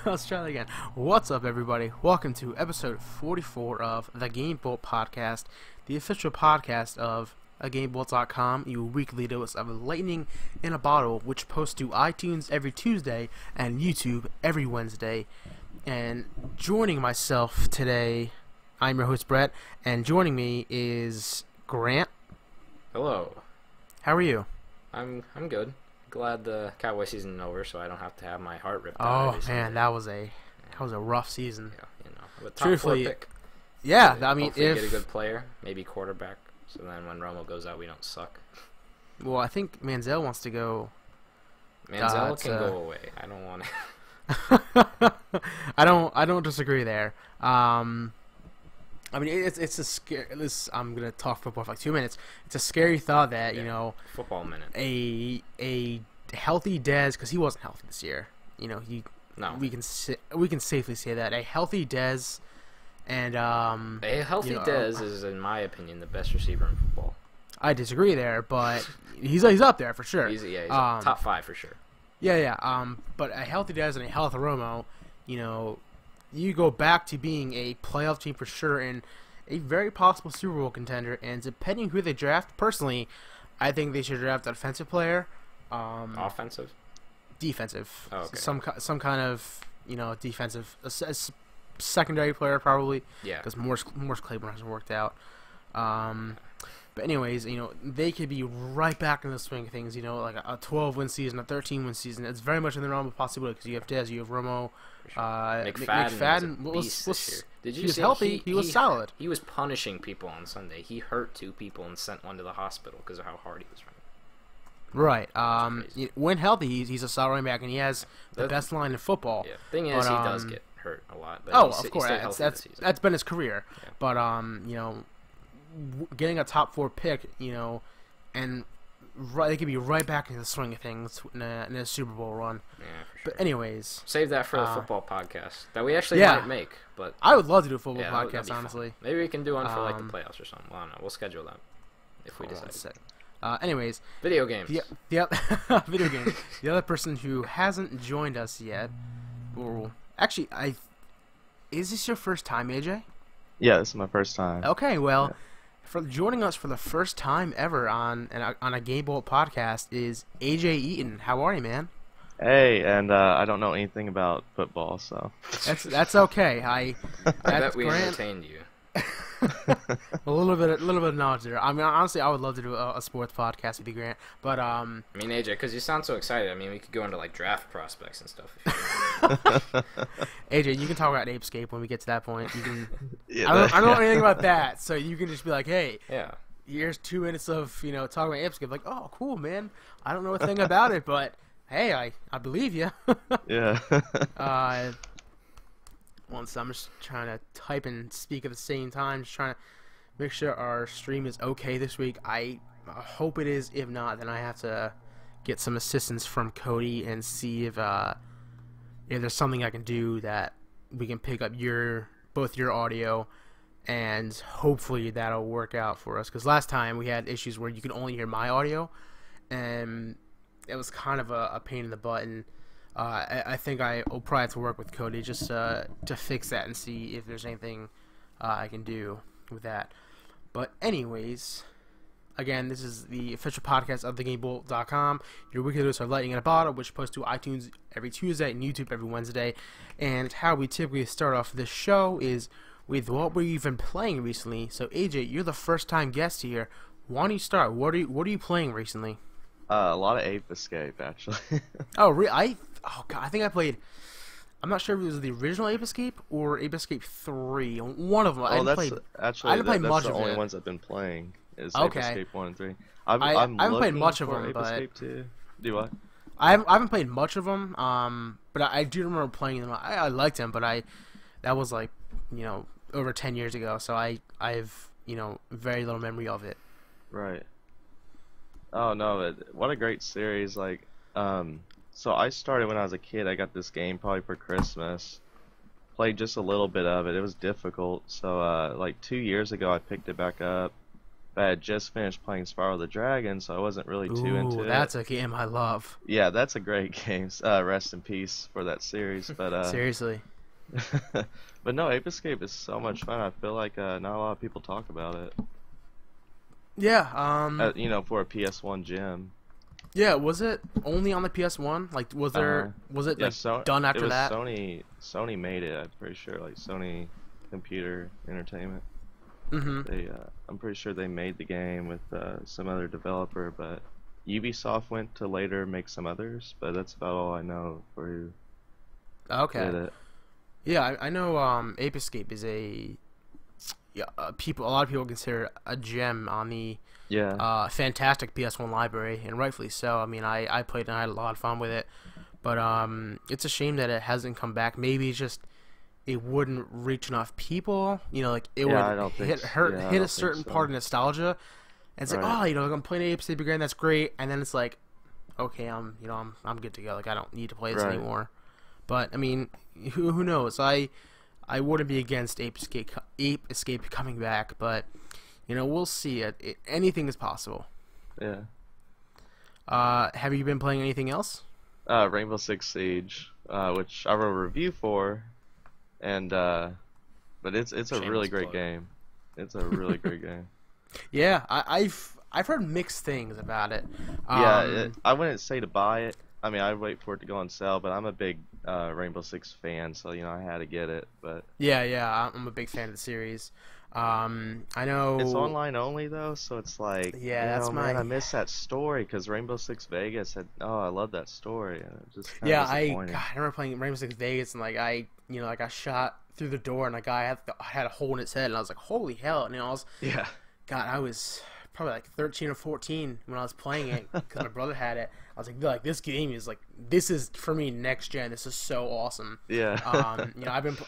Let's try that again. What's up, everybody? Welcome to episode 44 of the Gamebolt Podcast, the official podcast of Gamebolt.com, your weekly dose of lightning in a bottle, which posts to iTunes every Tuesday and YouTube every Wednesday. And joining myself today, I'm your host, Brett, and joining me is Grant. Hello. How are you? I'm good. Glad the Cowboy season is over, so I don't have to have my heart ripped Oh out. man, that was a rough season. Yeah, a top Truthfully, 4 pick. Yeah, I mean, Hopefully if get a good player, maybe quarterback, so then when Romo goes out, we don't suck. Well, I think Manziel wants to go. Manziel can go away. I don't want to. I don't disagree there. I mean, it's a scary. I'm gonna talk football for like 2 minutes. It's a scary thought that football minute. A healthy Dez, because he wasn't healthy this year. We can safely say that a healthy Dez and a healthy Dez is, in my opinion, the best receiver in football. I disagree there, but he's up there for sure. He's top 5 for sure. Yeah. But a healthy Dez and a healthy Romo, you go back to being a playoff team for sure and a very possible Super Bowl contender. And depending who they draft, personally, I think they should draft an offensive player. Offensive? Defensive. Oh, okay. Some kind of defensive, a secondary player probably. Yeah. Because Morris Claiborne hasn't worked out. But anyways, they could be right back in the swing of things. Like a 12-win season, a 13-win season. It's very much in the realm of possibility because you have Dez, you have Romo. McFadden was this year. Did you he was see healthy. He was solid. He was punishing people on Sunday. He hurt 2 people and sent one to the hospital because of how hard he was running. Right. When healthy, he's a solid running back, and he has the best line in football. Yeah. Thing is, he does get hurt a lot. But of course. That's been his career. Yeah. But getting a top 4 pick, and they could be right back in the swing of things in a Super Bowl run. Yeah, for sure. But anyways, save that for the football podcast that we actually might make. But I would love to do a football podcast, honestly. Fun. Maybe we can do one for like the playoffs or something. Well, I don't know. We'll schedule that if we decide. Anyways, video games. Video games. The other person who hasn't joined us yet, or actually, is this your first time, AJ? Yeah, this is my first time. Okay, well, for joining us for the first time ever on a Gamebolt podcast is AJ Eaton. How are you, man? Hey, and I don't know anything about football, so that's okay. I bet we entertained you. a little bit of knowledge there. I mean, honestly, I would love to do a sports podcast with you, Grant. But I mean, AJ, because you sound so excited. I mean, we could go into like draft prospects and stuff. AJ, you can talk about Apescape when we get to that point. You can. I don't know anything about that, so you can just be like, hey, here's 2 minutes of talking about Apescape. Like, oh, cool, man. I don't know a thing about it, but hey, I believe you. Yeah. So I'm just trying to type and speak at the same time, just trying to make sure our stream is okay this week. I hope it is. If not, then I have to get some assistance from Cody and see if there's something I can do that we can pick up both your audio, and hopefully that'll work out for us. Because last time we had issues where you could only hear my audio, and it was kind of a pain in the butt. And I think I will probably have to work with Cody just to fix that and see if there's anything I can do with that. But anyways, again, this is the official podcast of thegamebolt.com, your weekly dose of lightning in a bottle, which posts to iTunes every Tuesday and YouTube every Wednesday. And how we typically start off this show is with what we've been playing recently. So AJ, you're the first time guest here. Why don't you start? What are you playing recently? A lot of Ape Escape, actually. Oh, really? I think I played. I'm not sure if it was the original Ape Escape or Ape Escape 3. One of them. I didn't play much the of only it. ones I've been playing is Okay. Ape Escape 1 and 3. I haven't played much of them, Ape but Escape 2. Do what? I haven't played much of them. But I do remember playing them. I liked them, but that was like over 10 years ago. So I've very little memory of it. Right. Oh no! What a great series! Like, so I started when I was a kid. I got this game probably for Christmas. Played just a little bit of it. It was difficult. So like 2 years ago, I picked it back up, But I had just finished playing Spyro the Dragon, so I wasn't really too into Ooh, it. that's a game I love. Yeah, that's a great game. Rest in peace for that series. But Seriously. but no, Ape Escape is so much fun. I feel like not a lot of people talk about it. Yeah. For a PS1 gem. Yeah. Was it only on the PS1? Like, was it done after that? Sony made it. I'm pretty sure. Like Sony Computer Entertainment. Mm-hmm. I'm pretty sure they made the game with some other developer, but Ubisoft went to later make some others. But that's about all I know for who did it. Yeah, I know. Ape Escape is a lot of people consider a gem on the fantastic PS1 library, and rightfully so. I mean, I played and I had a lot of fun with it, but it's a shame that it hasn't come back. Maybe it's just it wouldn't reach enough people. Like it would hit a certain part of nostalgia, and it's like, oh, I'm playing Ape Escape again. That's great, and then it's like, okay, I'm good to go. Like I don't need to play this anymore. But I mean, who knows? I wouldn't be against Ape Escape coming back, but we'll see. Anything is possible. Yeah. Have you been playing anything else? Rainbow Six Siege, which I wrote a review for, and but it's a really great game. It's a really great game. Yeah, I've heard mixed things about it. I wouldn't say to buy it. I mean, I'd wait for it to go on sale, but I'm a big Rainbow Six fan, so I had to get it. But yeah, I'm a big fan of the series. I know it's online only though, so it's like, I miss that story because Rainbow Six Vegas I love that story. And it just I remember playing Rainbow Six Vegas and I got shot through the door and a guy had a hole in his head and I was like, holy hell! And I was probably like 13 or 14 when I was playing it because my brother had it. I was like, this game is this is for me next gen. This is so awesome. Yeah.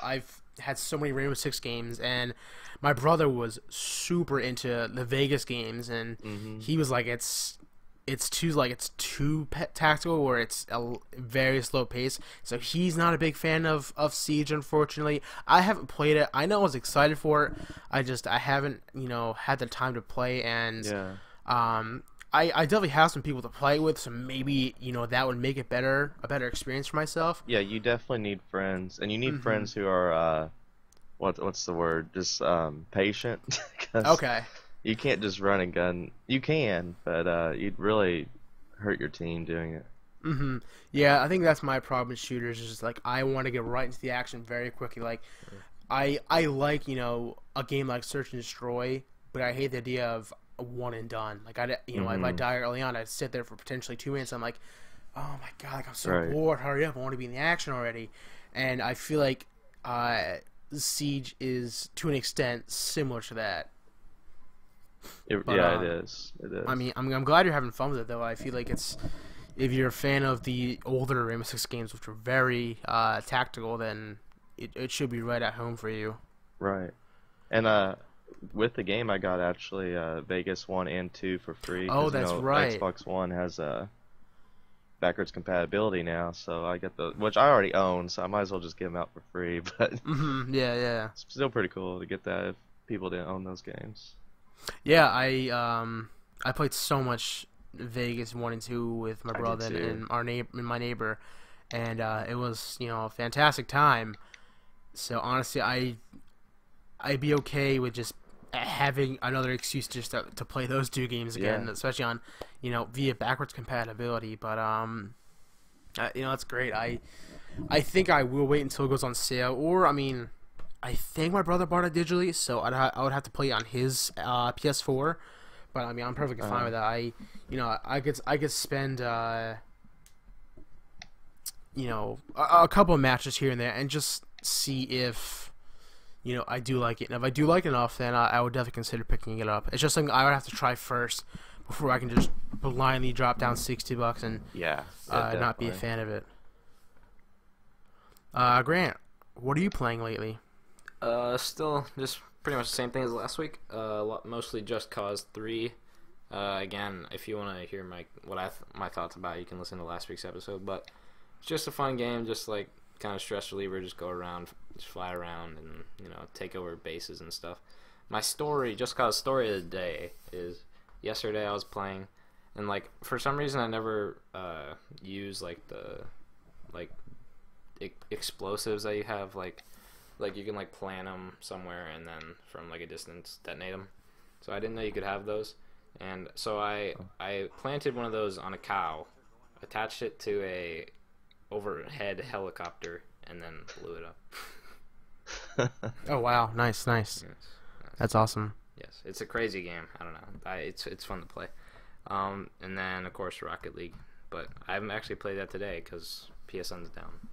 I've had so many Rainbow Six games, and my brother was super into the Vegas games, and he was like, it's too tactical, or it's a very slow pace. So he's not a big fan of Siege, unfortunately. I haven't played it. I know I was excited for it. I haven't had the time to play, and I definitely have some people to play with, so maybe that would make it a better experience for myself. Yeah, you definitely need friends, and you need friends who are what's the word? Just patient. Okay. You can't just run and gun. You can, but you'd really hurt your team doing it. Yeah, I think that's my problem with shooters. Is just I want to get right into the action very quickly. I like a game like Search and Destroy, but I hate the idea of a one and done. If I die early on, I'd sit there for potentially 2 minutes. I'm like, oh my god, I'm so bored. Hurry up! I want to be in the action already. And I feel like Siege is to an extent similar to that. It is. It is. I mean, I'm glad you're having fun with it, though. I feel like if you're a fan of the older Rainbow Six games, which are very tactical, then it should be right at home for you. Right. And with the game, I got actually Vegas 1 and 2 for free. Oh, that's right. Xbox One has backwards compatibility now, so I get which I already own, so I might as well just give them out for free. But yeah, it's still pretty cool to get that if people didn't own those games. Yeah, I played so much Vegas 1 and 2 with my brother and my neighbor, and it was a fantastic time. So honestly, I'd be okay with just having another excuse just to play those two games again, especially on via backwards compatibility. But that's great. I think I will wait until it goes on sale, or I think my brother bought it digitally, so I would have to play it on his PS4. But I'm perfectly fine with that. I could spend a couple of matches here and there and just see if I do like it. And if I do like it enough, then I would definitely consider picking it up. It's just something I would have to try first before I can just blindly drop down $60 and not be a fan of it. Grant, what are you playing lately? Still just pretty much the same thing as last week. Mostly Just Cause 3. Again, if you want to hear my thoughts about it, you can listen to last week's episode. But it's just a fun game, just kind of stress reliever. Just go around, just fly around, and take over bases and stuff. my story, just cause story of the day is yesterday I was playing, and like for some reason I never use like the like explosives that you have like you can like plant them somewhere and then from like a distance detonate them. So I didn't know you could have those, and so I planted one of those on a cow, attached it to a overhead helicopter, and then blew it up. Oh wow, nice. Yes. That's awesome. Yes, it's a crazy game. I don't know. It's fun to play. And then of course Rocket League, but I haven't actually played that today because PSN's down.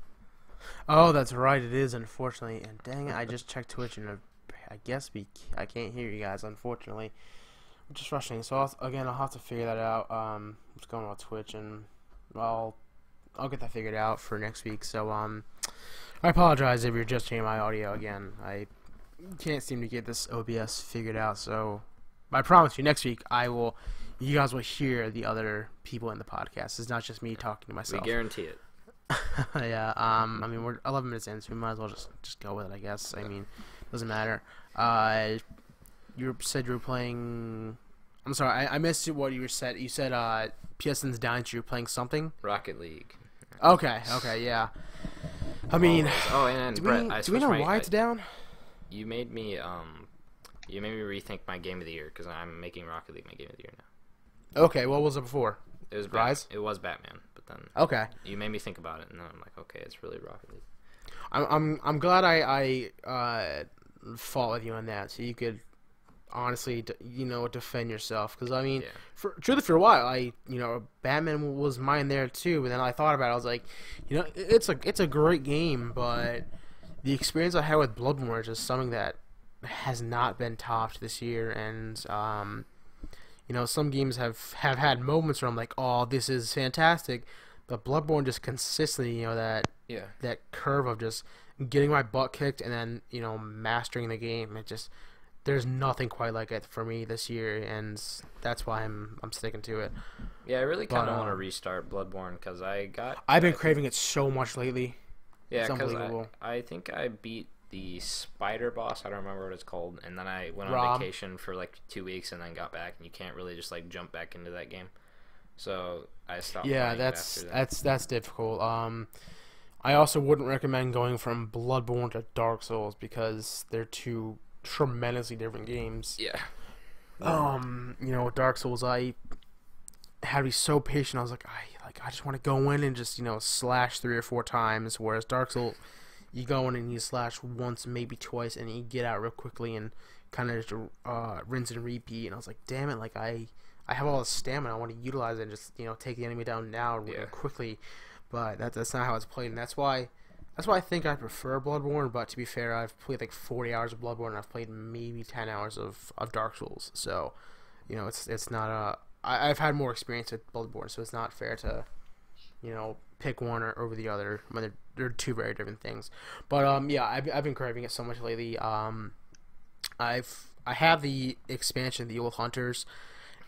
Oh, that's right. It is, unfortunately. And dang it, I just checked Twitch, and I guess I can't hear you guys, unfortunately. I'm just rushing. So I'll have to figure that out. What's going on with Twitch, and I'll get that figured out for next week. So I apologize if you're just hearing my audio again. I can't seem to get this OBS figured out. So I promise you, next week you guys will hear the other people in the podcast. It's not just me talking to myself. We guarantee it. Yeah. I mean, we're 11 minutes in, so we might as well just go with it, I guess. I mean, doesn't matter. You said you were playing. I'm sorry, I missed what you said. You said PSN's down, so you're playing something. Rocket League. Okay, yeah. I mean, and Brett, do we know why it's down? You made me rethink my game of the year because I'm making Rocket League my game of the year now. Okay, what was it before? It was Rise. It was Batman, but then okay, you made me think about it, and then I'm like, okay, it's really Rocket League. I'm glad I fought with you on that, so you could honestly defend yourself. Because I mean, for a while, Batman was mine there too, but then I thought about it. I was like, it's a great game, but the experience I had with Bloodborne is just something that has not been topped this year, and some games have had moments where I'm like, oh, this is fantastic, but Bloodborne just consistently, that curve of just getting my butt kicked and then mastering the game. There's nothing quite like it for me this year, and that's why I'm sticking to it. Yeah, I really kind of want to restart Bloodborne because I've been craving it so much lately. Yeah, because I think I beat the spider boss. I don't remember what it's called, and then I went on vacation for like 2 weeks and then got back, and you can't really just like jump back into that game. So I stopped. Yeah, that's difficult. I also wouldn't recommend going from Bloodborne to Dark Souls because they're two tremendously different games. Yeah. With Dark Souls, I had to be so patient. I was like, I just want to go in and just slash 3 or 4 times. Whereas Dark Souls, you go in and you slash once, maybe twice, and you get out real quickly and kind of just rinse and repeat. And I was like, damn it, like I have all this stamina. I want to utilize it and just take the enemy down now real quickly. But that's not how it's played, and that's why I think I prefer Bloodborne. But to be fair, I've played like 40 hours of Bloodborne, and I've played maybe 10 hours of Dark Souls. So, it's not I've had more experience with Bloodborne, so it's not fair to, pick one over the other when they're two very different things. But I've been craving it so much lately. I have the expansion, the Old Hunters,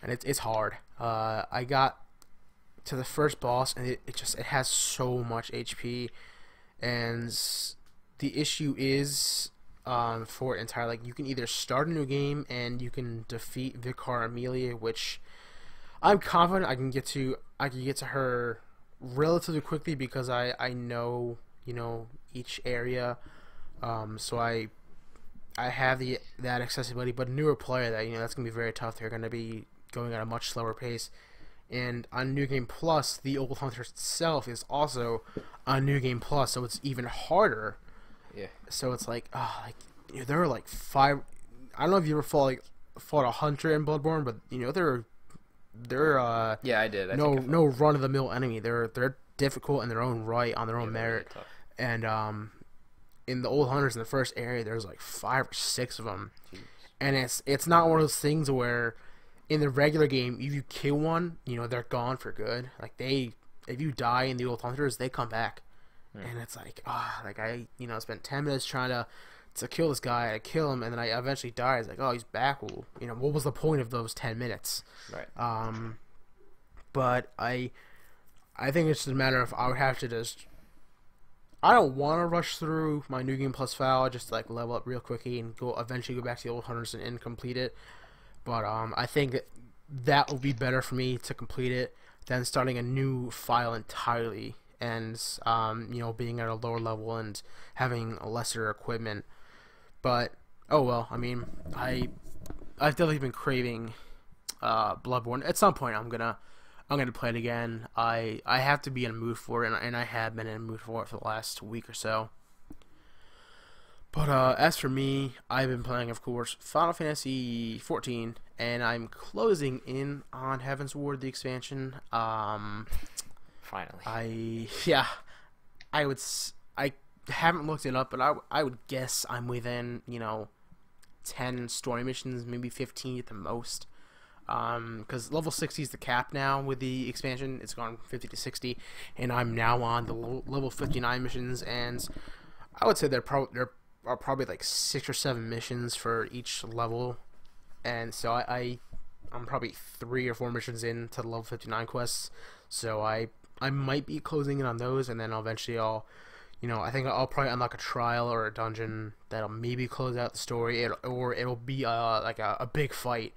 and it's hard. I got to the first boss, and it has so much HP, and the issue is for it entirely, like, you can either start a new game and you can defeat Vicar Amelia, which I'm confident I can get to her relatively quickly because I know each area, so I have that accessibility. But a newer player, that's gonna be very tough. They're gonna be going at a much slower pace. And on New Game Plus, the Old Hunter itself is also on New Game Plus, so it's even harder. Yeah. So it's like, there are like 5. I don't know if you ever fought a hunter in Bloodborne, but they're yeah, I did. No run of the mill enemy. They're difficult in their own right, on their own merit. Really, and in the Old Hunters in the first area, there's like 5 or 6 of them. Jeez. And it's not one of those things where in the regular game, if you kill one, they're gone for good. Like if you die in the Old Hunters, they come back, and it's like, I spent 10 minutes trying to kill this guy. I kill him, and then I eventually die. It's like, oh, he's back. Well, what was the point of those 10 minutes? Right. But I think it's just a matter of I would have to just I don't want to rush through my New Game Plus file just to, like, level up real quickly and eventually go back to the old hunters and complete it. But I think that will be better for me to complete it than starting a new file entirely and being at a lower level and having lesser equipment. But oh well. I mean, I've definitely been craving Bloodborne. At some point, I'm gonna play it again. I have to be in a mood for it, and I have been in a mood for it for the last week or so. But as for me, I've been playing, of course, Final Fantasy 14, and I'm closing in on Heaven's Ward, the expansion. Finally. I haven't looked it up, but I would guess I'm within 10 story missions, maybe 15 at the most. Because level 60 is the cap now with the expansion. It's gone from 50 to 60, and I'm now on the level 59 missions, and I would say there are probably like 6 or 7 missions for each level, and so I'm probably 3 or 4 missions into the level 59 quests, so I might be closing in on those, and then eventually I think I'll probably unlock a trial or a dungeon that'll maybe close out the story, or it'll be like a big fight,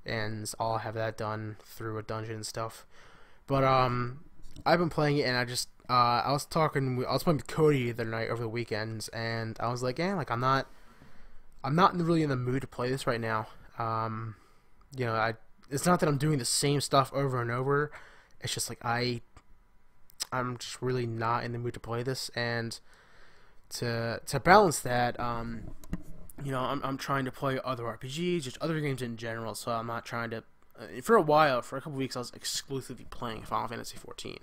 and I'll have that done through a dungeon and stuff. But I've been playing it, and I was playing with Cody the other night over the weekends, and I was like, like I'm not really in the mood to play this right now. It's not that I'm doing the same stuff over and over. It's just like I'm just really not in the mood to play this, and to balance that, I'm trying to play other RPGs, just other games in general. So I'm not trying to. For a couple weeks, I was exclusively playing Final Fantasy 14,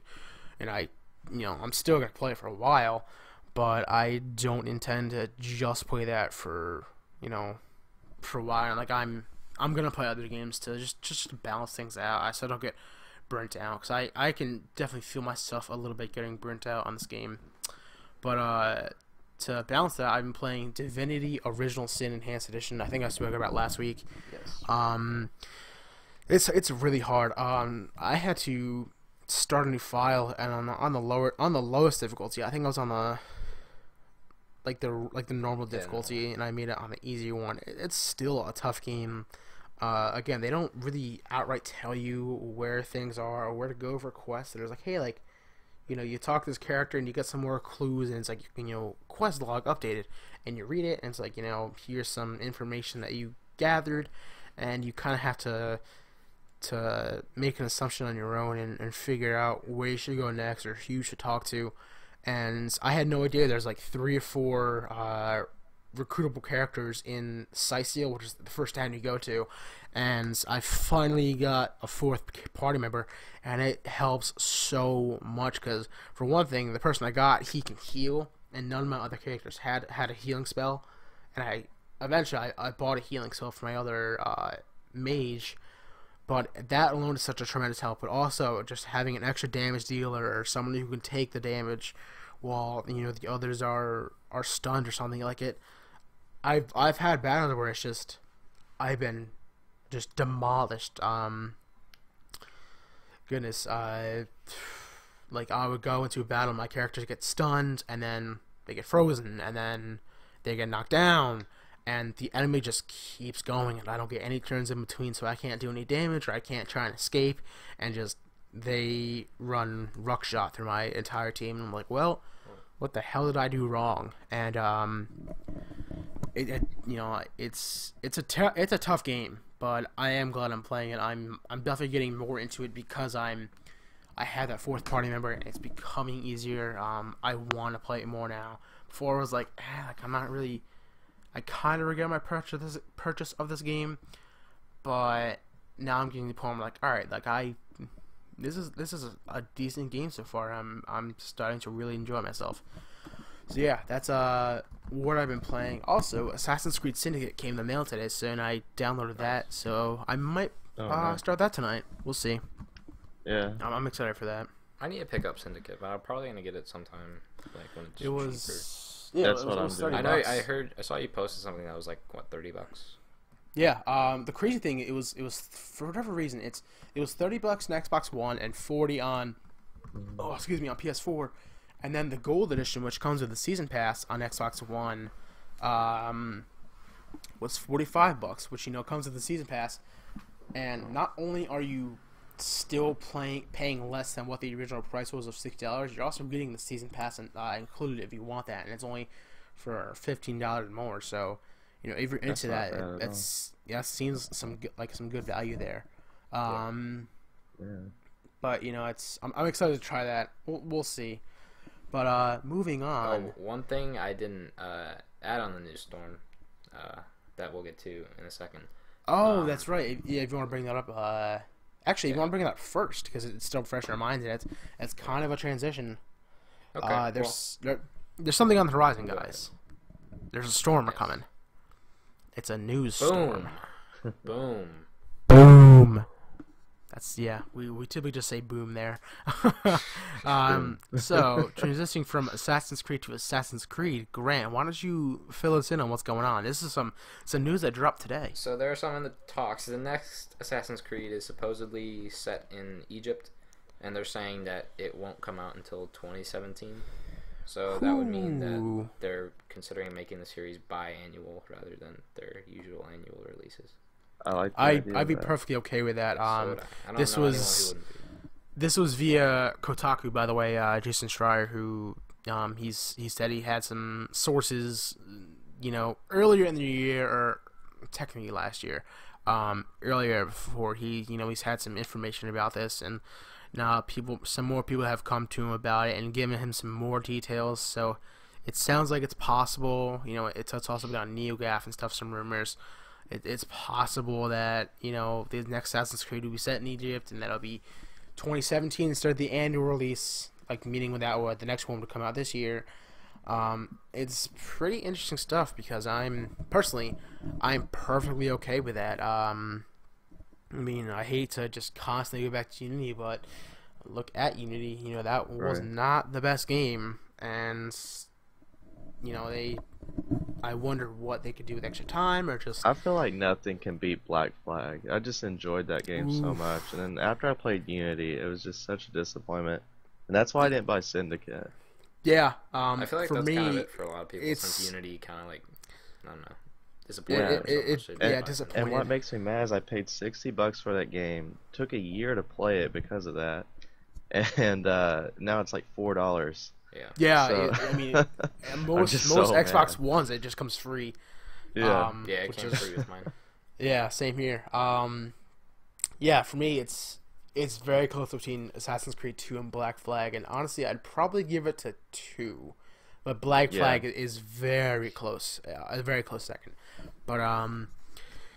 and I'm still gonna play it for a while, but I don't intend to just play that for a while. Like I'm gonna play other games to just to balance things out. So I don't get burnt out, because I can definitely feel myself a little bit getting burnt out on this game. But to balance that, I've been playing Divinity Original Sin Enhanced Edition. I think I spoke about last week. Yes. It's really hard. I had to start a new file, and on the lowest difficulty. I think I was on the normal difficulty, and I made it on the easier one. It's still a tough game. Again, they don't really outright tell you where things are or where to go for quests. There's like, hey, you talk to this character and you get some more clues, and it's like, quest log updated, and you read it, and it's like, here's some information that you gathered, and you kind of have to make an assumption on your own and figure out where you should go next or who you should talk to. And I had no idea there's like 3 or 4 recruitable characters in Sicil, which is the first town you go to, and I finally got a 4th party member, and it helps so much, because for one thing, the person I got, he can heal, and none of my other characters had a healing spell, and I bought a healing spell for my other mage, but that alone is such a tremendous help. But also just having an extra damage dealer or someone who can take the damage while the others are stunned or something like it. I've had battles where it's just I've been just demolished. Goodness, like I would go into a battle, my characters get stunned, and then they get frozen, and then they get knocked down, and the enemy just keeps going, and I don't get any turns in between, so I can't do any damage, or I can't try and escape, and just they run ruckshot through my entire team, and I'm like, well, what the hell did I do wrong? And it's a tough game, but I am glad I'm playing it. I'm definitely getting more into it because I have that 4th party member, and it's becoming easier. I want to play it more now. Before I was like I'm not really. I kind of regret my purchase of this game, but now I'm getting to the point where I'm like, all right, like this is a decent game so far. I'm starting to really enjoy myself. So yeah, that's what I've been playing. Also, Assassin's Creed Syndicate came in the mail today, so and I downloaded that, so I might start that tonight. We'll see. Yeah, I'm excited for that. I need to pick up Syndicate, but I'm probably gonna get it sometime like when it's cheaper. Yeah, that's what I'm doing. I know. I saw you posted something that was like what, $30. Yeah. The crazy thing, it was for whatever reason it was $30 on Xbox One and $40 on on PS4, And then the Gold Edition, which comes with the Season Pass on Xbox One, was $45, which comes with the Season Pass. And not only are you still paying less than what the original price was of $60, you're also getting the Season Pass included if you want that, and it's only for $15 more. So, if you're into that, it seems some good value there. But I'm excited to try that. We'll see. But moving on. One thing I didn't add on the news storm that we'll get to in a second. Oh, that's right. Yeah, if you want to bring that up, actually, if you want to bring it up first because it's still fresh in our minds, and it's kind of a transition. Okay. There's something on the horizon, guys. There's a storm coming. It's a news storm. Boom. Boom. That's we typically just say boom there. So transitioning from Assassin's Creed to Assassin's Creed, Grant, why don't you fill us in on what's going on? This is some news that dropped today. So there are some in the talks. The next Assassin's Creed is supposedly set in Egypt, and they're saying that it won't come out until 2017. So that would mean that they're considering making the series biannual rather than their usual annual releases. I'd be perfectly okay with that. This was via Kotaku, by the way. Jason Schreier, who he said he had some sources, earlier in the year, or technically last year, earlier before he's had some information about this, and now some more people have come to him about it and given him some more details. So it sounds like it's possible. It's also been on NeoGAF and stuff. Some rumors. It's possible that the next Assassin's Creed will be set in Egypt, and that'll be 2017 instead of the annual release, meaning without the next one would come out this year. It's pretty interesting stuff because I'm perfectly okay with that. I hate to just constantly go back to Unity, but look at Unity. That was not the best game, and I wonder what they could do with extra time, or just. I feel like nothing can beat Black Flag. I just enjoyed that game so much, and then after I played Unity, it was just such a disappointment, and that's why I didn't buy Syndicate. Yeah, I feel like for that's me, kind of it for a lot of people. Since Unity kind of I don't know, disappointed. Disappointed. And what makes me mad is I paid $60 for that game. Took a year to play it because of that, and now it's like $4. Yeah, so, most Xbox Ones it just comes free. Yeah, it came free with mine. Yeah, same here. Yeah, for me it's very close between Assassin's Creed 2 and Black Flag, and honestly, I'd probably give it to 2, but Black Flag is very close, a very close second. But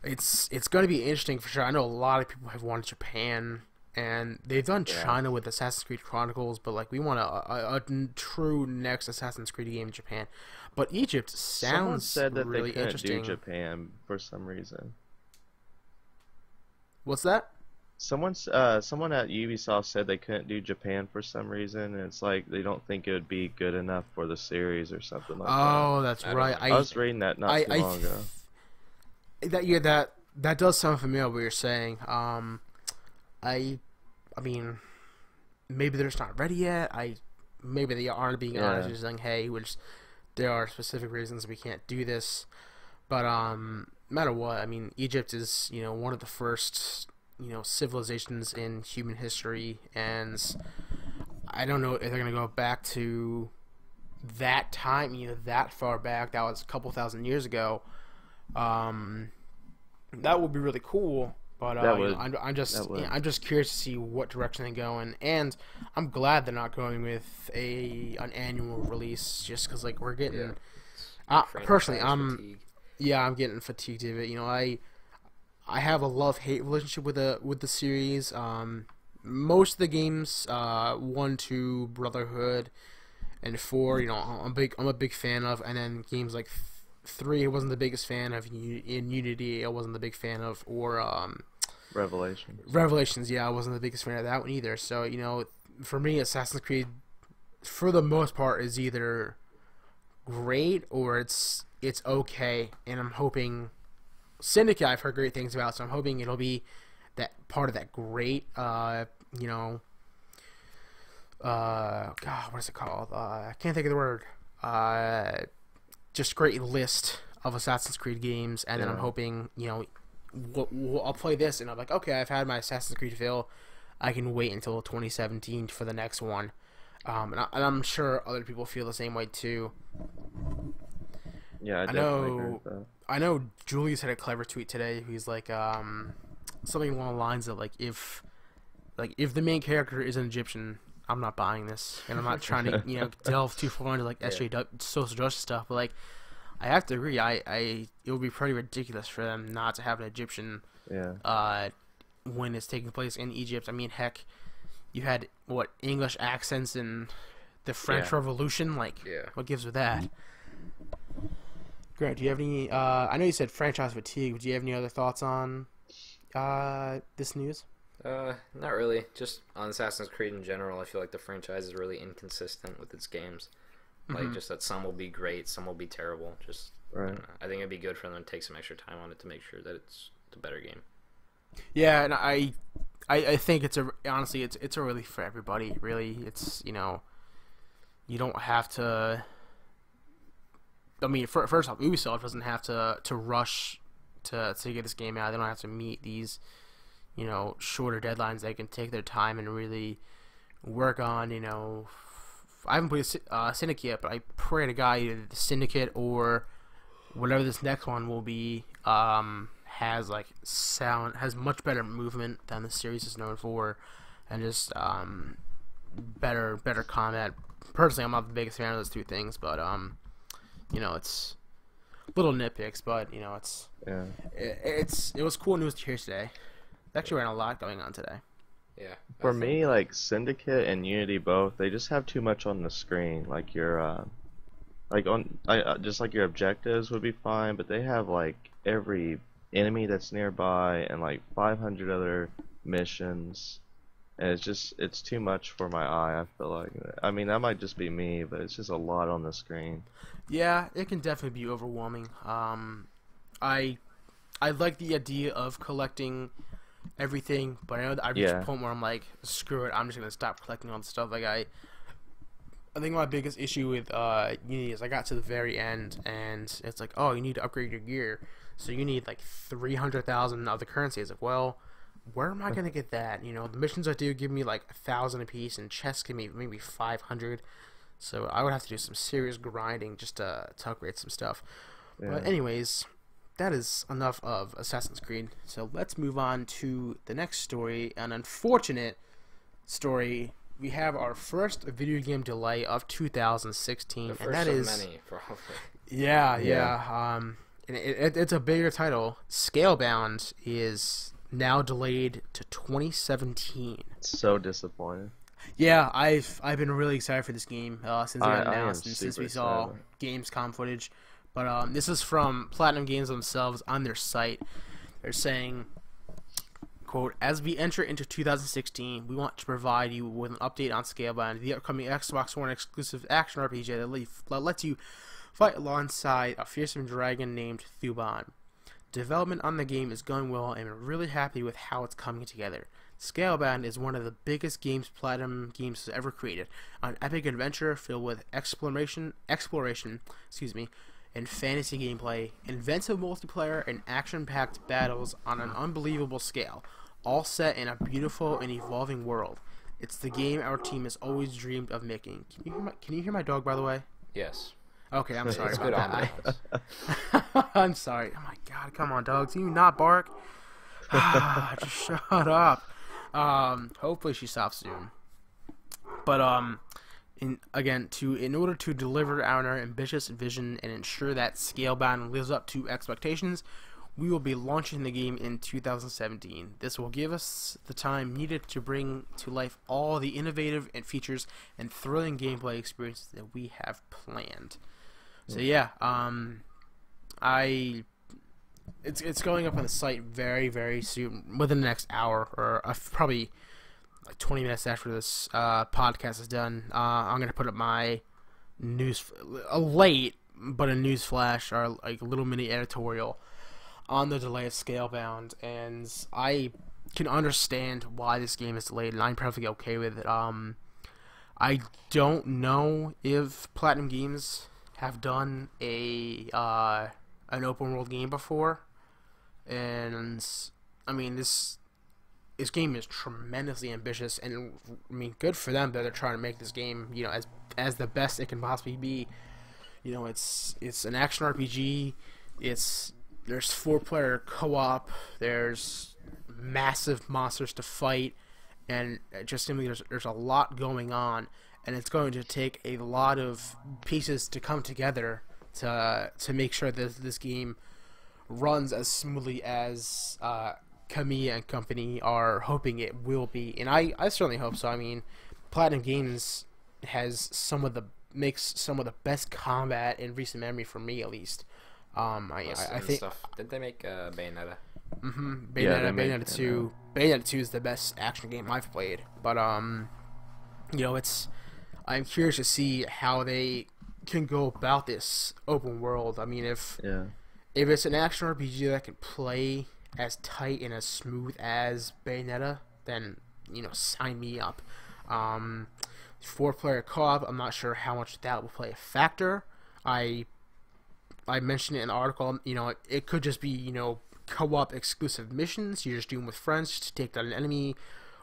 it's going to be interesting for sure. I know a lot of people have wanted Japan. And they've done China with Assassin's Creed Chronicles, but we want a true next Assassin's Creed game in Japan. But Egypt sounds said that really they couldn't interesting. do Japan for some reason. What's that? Someone at Ubisoft said they couldn't do Japan for some reason, and it's like they don't think it would be good enough for the series or something like that. Oh, that's right. I was reading that not too long ago. That does sound familiar what you're saying. I mean, maybe they're just not ready yet. Maybe they aren't being honest, just saying, "Hey, there are specific reasons we can't do this." But no matter what, Egypt is one of the first civilizations in human history, and I don't know if they're gonna go back to that time, that far back. That was a couple thousand years ago. That would be really cool. But I'm just curious to see what direction they go in, and I'm glad they're not going with an annual release, just because we're getting. Personally, I'm getting fatigued of it. I have a love-hate relationship with the series. Most of the games, 1, 2, Brotherhood, and 4, I'm a big fan of, and then games like 3 I wasn't the biggest fan of. In Unity I wasn't the big fan of, or Revelations, I wasn't the biggest fan of that one either. So for me, Assassin's Creed for the most part is either great or it's okay, and I'm hoping Syndicate I've heard great things about, so I'm hoping it'll be that part of that great God, what is it called? I can't think of the word. Just great list of Assassin's Creed games, and then I'm hoping, I'll play this, and I'm like, okay, I've had my Assassin's Creed fill. I can wait until 2017 for the next one. And I'm sure other people feel the same way too. Yeah, I definitely agree with that. I know Julius had a clever tweet today. He's like, something along the lines of if the main character is an Egyptian, I'm not buying this, and I'm not trying to delve too far into social justice stuff. But I have to agree. It would be pretty ridiculous for them not to have an Egyptian. When it's taking place in Egypt. I mean, heck, you had English accents in the French Revolution. What gives with that? Grant, do you have any? I know you said franchise fatigue, but do you have any other thoughts on this news? Not really. Just on Assassin's Creed in general, I feel like the franchise is really inconsistent with its games. Just that some will be great, some will be terrible. I think it'd be good for them to take some extra time on it to make sure that it's a better game. Yeah, and I think it's a relief for everybody. Really, it's you don't have to. I mean, first off, Ubisoft doesn't have to rush to get this game out. They don't have to meet these shorter deadlines. They can take their time and really work on I haven't played Syndicate yet, but I pray to God either the Syndicate or whatever this next one will be has much better movement than the series is known for, and just better combat. Personally, I'm not the biggest fan of those two things, but it's little nitpicks, but it was cool news to hear today. Actually, ran a lot going on today. Yeah. For me, Syndicate and Unity both, they just have too much on the screen. Your your objectives would be fine, but they have every enemy that's nearby and 500 other missions, and it's too much for my eye. I feel like. I mean, that might just be me, but it's just a lot on the screen. Yeah, it can definitely be overwhelming. I like the idea of collecting everything, but I know that I reached a point where I'm like, screw it, I'm just gonna stop collecting all the stuff. I think my biggest issue with Unity is I got to the very end, and it's like, oh, you need to upgrade your gear, so you need 300,000 of the currency. It's like, well, where am I gonna get that? The missions I do give me 1,000 a piece, and chests give me maybe 500. So I would have to do some serious grinding just to upgrade some stuff. Yeah. But anyways, that is enough of Assassin's Creed. So let's move on to the next story, an unfortunate story. We have our first video game delay of 2016, the first and that is many, probably. Yeah. It's a bigger title. Scalebound is now delayed to 2017. So disappointed. Yeah, I've been really excited for this game since it got announced and since we saw Gamescom footage. But this is from Platinum Games themselves on their site. They're saying, quote, "As we enter into 2016, we want to provide you with an update on Scalebound, the upcoming Xbox One exclusive action RPG that lets you fight alongside a fearsome dragon named Thuban. Development on the game is going well, and we're really happy with how it's coming together. Scalebound is one of the biggest games Platinum Games has ever created, an epic adventure filled with exploration, and fantasy gameplay, inventive multiplayer, and action-packed battles on an unbelievable scale, all set in a beautiful and evolving world. It's the game our team has always dreamed of making." Can you hear my dog, by the way? Yes. Okay, I'm sorry It's about good that. I'm sorry. Oh my God, come on, dogs. Do you not bark? Just shut up. Hopefully she stops soon. But in order to deliver our ambitious vision and ensure that Scalebound lives up to expectations, we will be launching the game in 2017. This will give us the time needed to bring to life all the innovative and features and thrilling gameplay experiences that we have planned. So yeah, it's going up on the site very, very soon, within the next hour, or probably 20 minutes after this podcast is done. I'm gonna put up my news, a news flash, or little mini editorial on the delay of Scalebound, and I can understand why this game is delayed, and I'm perfectly okay with it. I don't know if Platinum Games have done an open world game before, and I mean this game is tremendously ambitious, and I mean good for them that they're trying to make this game as the best it can possibly be. It's an action RPG. There's 4-player co-op. There's massive monsters to fight, and it just seems like there's a lot going on, and it's going to take a lot of pieces to come together to make sure that this game runs as smoothly as Kamiya and company are hoping it will be, and I certainly hope so. I mean, Platinum Games makes some of the best combat in recent memory for me, at least. I think stuff. Did they make Bayonetta? Mm-hmm. Bayonetta 2. Bayonetta 2 is the best action game I've played. But I'm curious to see how they can go about this open world. I mean, if it's an action RPG that can play as tight and as smooth as Bayonetta, then sign me up. 4-player co-op, I'm not sure how much that will play a factor. I mentioned it in the article, it could just be, co-op exclusive missions you're just doing with friends to take down an enemy,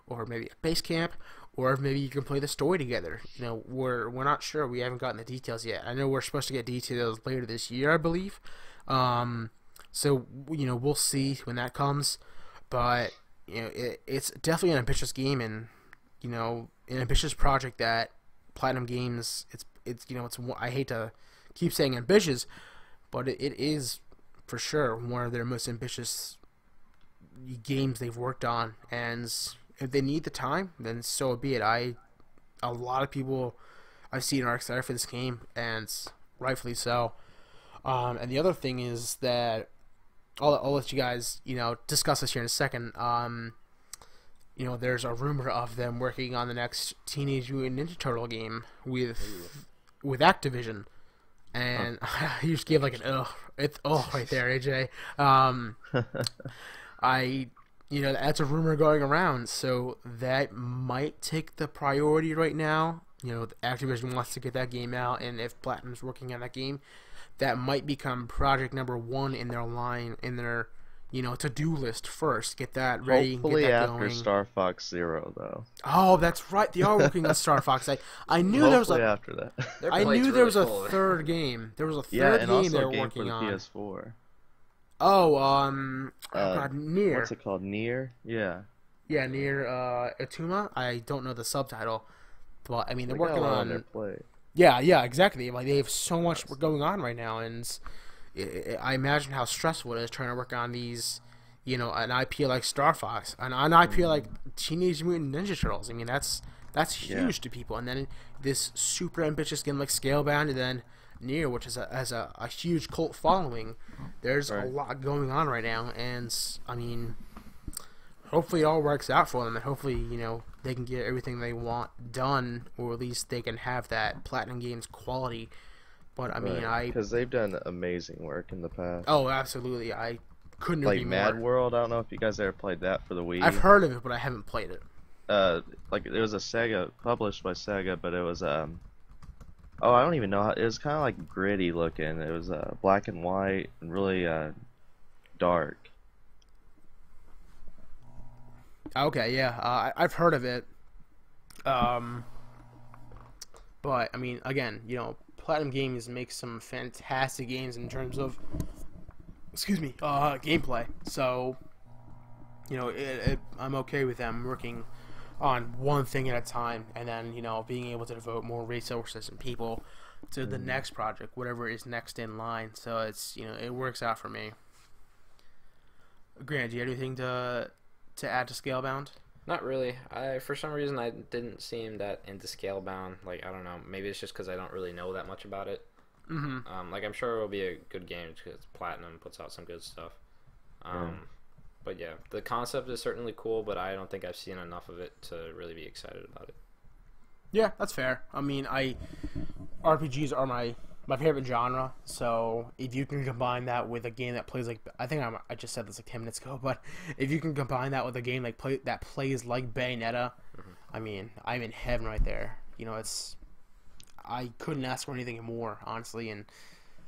or maybe a base camp, or maybe you can play the story together. We're not sure. We haven't gotten the details yet. I know we're supposed to get details later this year, I believe. So, we'll see when that comes. But, it's definitely an ambitious game, and, an ambitious project that Platinum Games, I hate to keep saying ambitious, but it is for sure one of their most ambitious games they've worked on, and if they need the time, then so be it. A lot of people I've seen are excited for this game, and rightfully so. And the other thing is that I'll let you guys discuss this here in a second. There's a rumor of them working on the next Teenage Mutant Ninja Turtle game with Activision. And you just gave like an it's right there, AJ. That's a rumor going around, so that might take the priority right now. Activision wants to get that game out, and if Platinum's working on that game, that might become project number 1 in their to-do list first. Get that ready. Hopefully get that after going. Star Fox Zero, though. Oh, that's right. They are working on Star Fox. I knew there was after that. I knew there was a third game. There was a third game they were working on. PS4. Oh, Nier. What's it called? Nier? Yeah. Yeah, Nier Ituma. I don't know the subtitle, but I mean they're They got working a lot on their plate. Yeah, exactly. Like they have so much going on right now, and I imagine how stressful it is trying to work on these, an IP like Star Fox, an IP like Teenage Mutant Ninja Turtles. I mean, that's huge to people. And then this super ambitious game like Scalebound, and then Nier, which has a huge cult following. There's a lot going on right now, and I mean, hopefully it all works out for them, and hopefully they can get everything they want done, or at least they can have that Platinum Games quality. But I mean, because they've done amazing work in the past. Oh, absolutely. I couldn't agree like more. Mad World. I don't know if you guys ever played that for the Wii. I've heard of it, but I haven't played it. Like it was a Sega, published by Sega, but it was I don't even know how. It was kind of like gritty looking. It was black and white and really dark. Okay, yeah, I've heard of it. But I mean, again, Platinum Games makes some fantastic games in terms of, gameplay. So, I'm okay with them working on one thing at a time, and then being able to devote more resources and people to the next project, whatever is next in line. So it's it works out for me. Grant, do you have anything to add to Scalebound? Not really. For some reason I didn't seem that into Scalebound. Like, I don't know. Maybe it's just because I don't really know that much about it. Mm-hmm. Like, I'm sure it will be a good game because Platinum puts out some good stuff. But yeah, the concept is certainly cool, but I don't think I've seen enough of it to really be excited about it. Yeah, that's fair. I mean, RPGs are my favorite genre, so if you can combine that with a game that plays like, I just said this like 10 minutes ago, but if you can combine that with a game that plays like Bayonetta, I mean, I'm in heaven right there. I couldn't ask for anything more, honestly, and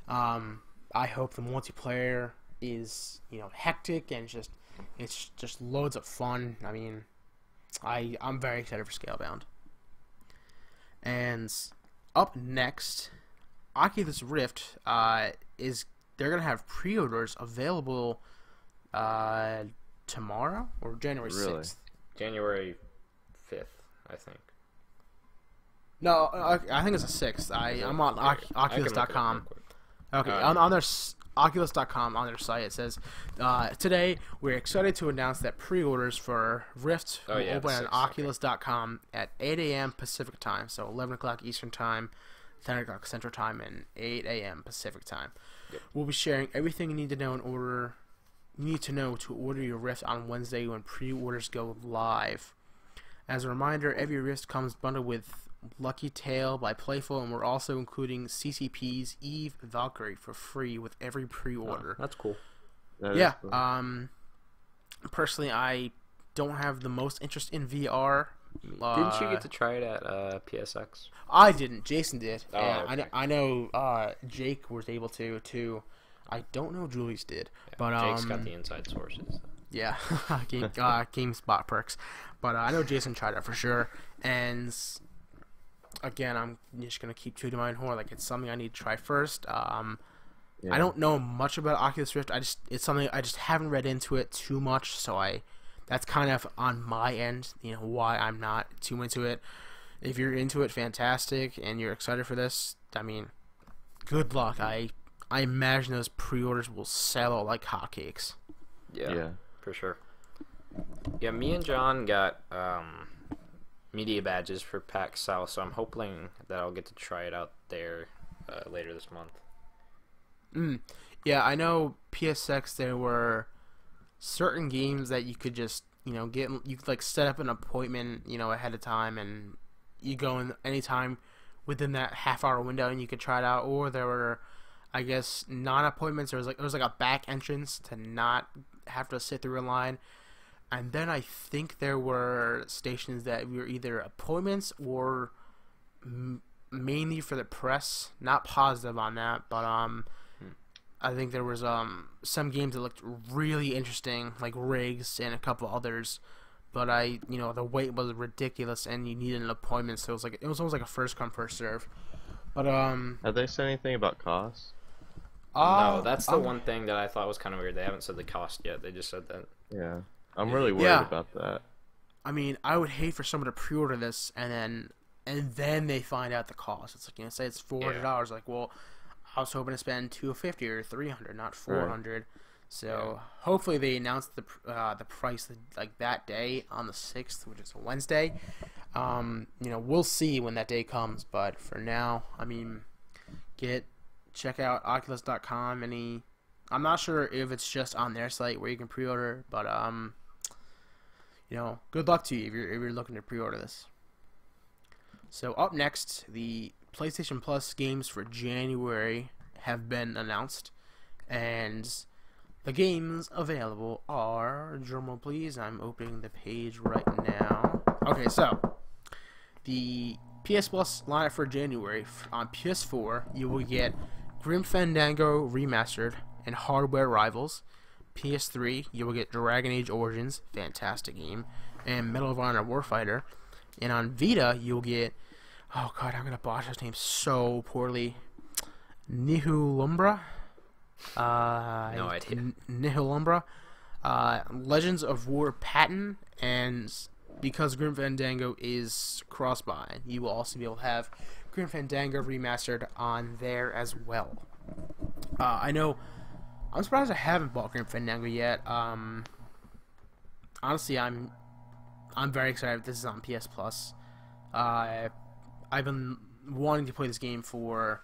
I hope the multiplayer is hectic and it's just loads of fun. I mean, I'm very excited for Scalebound. And up next, Oculus Rift they're gonna have pre-orders available tomorrow or January 6th. January 5th, I think. No, I think it's the 6th. I'm on Oculus.com. Okay, on their Oculus.com, on their site, it says, today we're excited to announce that pre-orders for Rift will open on Oculus.com at 8 a.m. Pacific time, so 11 o'clock Eastern time, 10 o'clock Central time, and 8 a.m. Pacific time. Yep. We'll be sharing everything you need to know to order your Rift on Wednesday when pre-orders go live. As a reminder, every Rift comes bundled with Lucky Tale by Playful, and we're also including CCP's Eve Valkyrie for free with every pre-order. Oh, that's cool. That cool. Personally, I don't have the most interest in VR. Didn't you get to try it at PSX? I didn't. Jason did. Oh, yeah, okay. I know Jake was able to too. I don't know if Julius did. Yeah, but Jake's got the inside sources. Yeah, GameSpot perks. But I know Jason tried it for sure. And again, I'm just gonna keep tooting my own horn. Like, it's something I need to try first. I don't know much about Oculus Rift. It's something I just haven't read into it too much. So that's kind of on my end. Why I'm not too into it. If you're into it, fantastic, and you're excited for this. I mean, good luck. I imagine those pre-orders will sell out like hotcakes. Yeah, for sure. Yeah, me and John got media badges for PAX South, so I'm hoping that I'll get to try it out there later this month. Yeah, I know PSX, there were certain games that you could just, get, you could like set up an appointment, ahead of time, and you go in anytime within that half-hour window and you could try it out. Or there were, I guess, non-appointments. There was like a back entrance to not have to sit through a line. And then I think there were stations that were either appointments or mainly for the press. Not positive on that, but I think there was some games that looked really interesting, like Rigs and a couple others. But the wait was ridiculous, and you needed an appointment, so it was almost like a first come first serve. But have they said anything about cost? No, that's the one thing that I thought was kind of weird. They haven't said the cost yet. They just said that. Yeah. I'm really worried about that. I mean, I would hate for someone to pre-order this and then they find out the cost. It's like, say it's $400. Yeah. Like, well, I was hoping to spend $250 or $300, not $400. Right. So hopefully they announce the price like that day on the 6th, which is a Wednesday. We'll see when that day comes. But for now, I mean, check out Oculus.com. I'm not sure if it's just on their site where you can pre-order, but good luck to you if you're looking to pre-order this. So up next, the PlayStation Plus games for January have been announced, and the games available are, drumroll please, I'm opening the page right now. Okay, so the PS Plus lineup for January on PS4, you will get Grim Fandango Remastered and Hardware Rivals. PS3, you will get Dragon Age Origins, fantastic game, and Medal of Honor Warfighter. And on Vita, you'll get, oh god, I'm gonna botch his name so poorly, Nihilumbra. No idea. Nihilumbra. Legends of War Patton, and because Grim Fandango is cross-buy, you will also be able to have Grim Fandango Remastered on there as well. I'm surprised I haven't bought Grim Fandango yet. Honestly, I'm very excited this is on PS Plus. I've been wanting to play this game for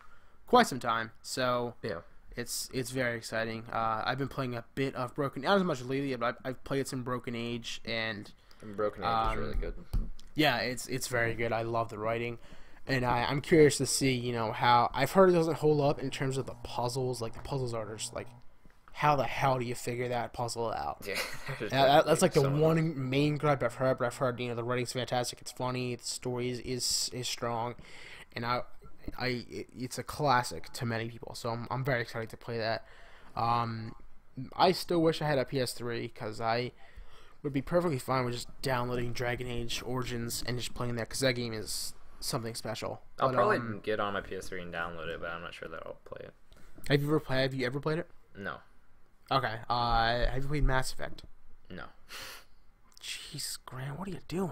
quite some time, so yeah, it's very exciting. I've been playing a bit of not as much lately, but I've played some Broken Age, and Broken Age is really good. Yeah, it's very good. I love the writing. And I'm curious to see, how I've heard it doesn't hold up in terms of the puzzles. Like, the puzzles are just like how the hell do you figure that puzzle out? Yeah, That's like the so one main gripe I've heard. But I've heard, the writing's fantastic. It's funny. The story is strong, and it's a classic to many people. So I'm very excited to play that. I still wish I had a PS3 because I would be perfectly fine with just downloading Dragon Age Origins and just playing that because that game is something special. I'll But, probably get on my PS3 and download it, but I'm not sure that I'll play it. Have you ever played it? No. Okay. Have you played Mass Effect? No. Jeez, Grant, what are you doing?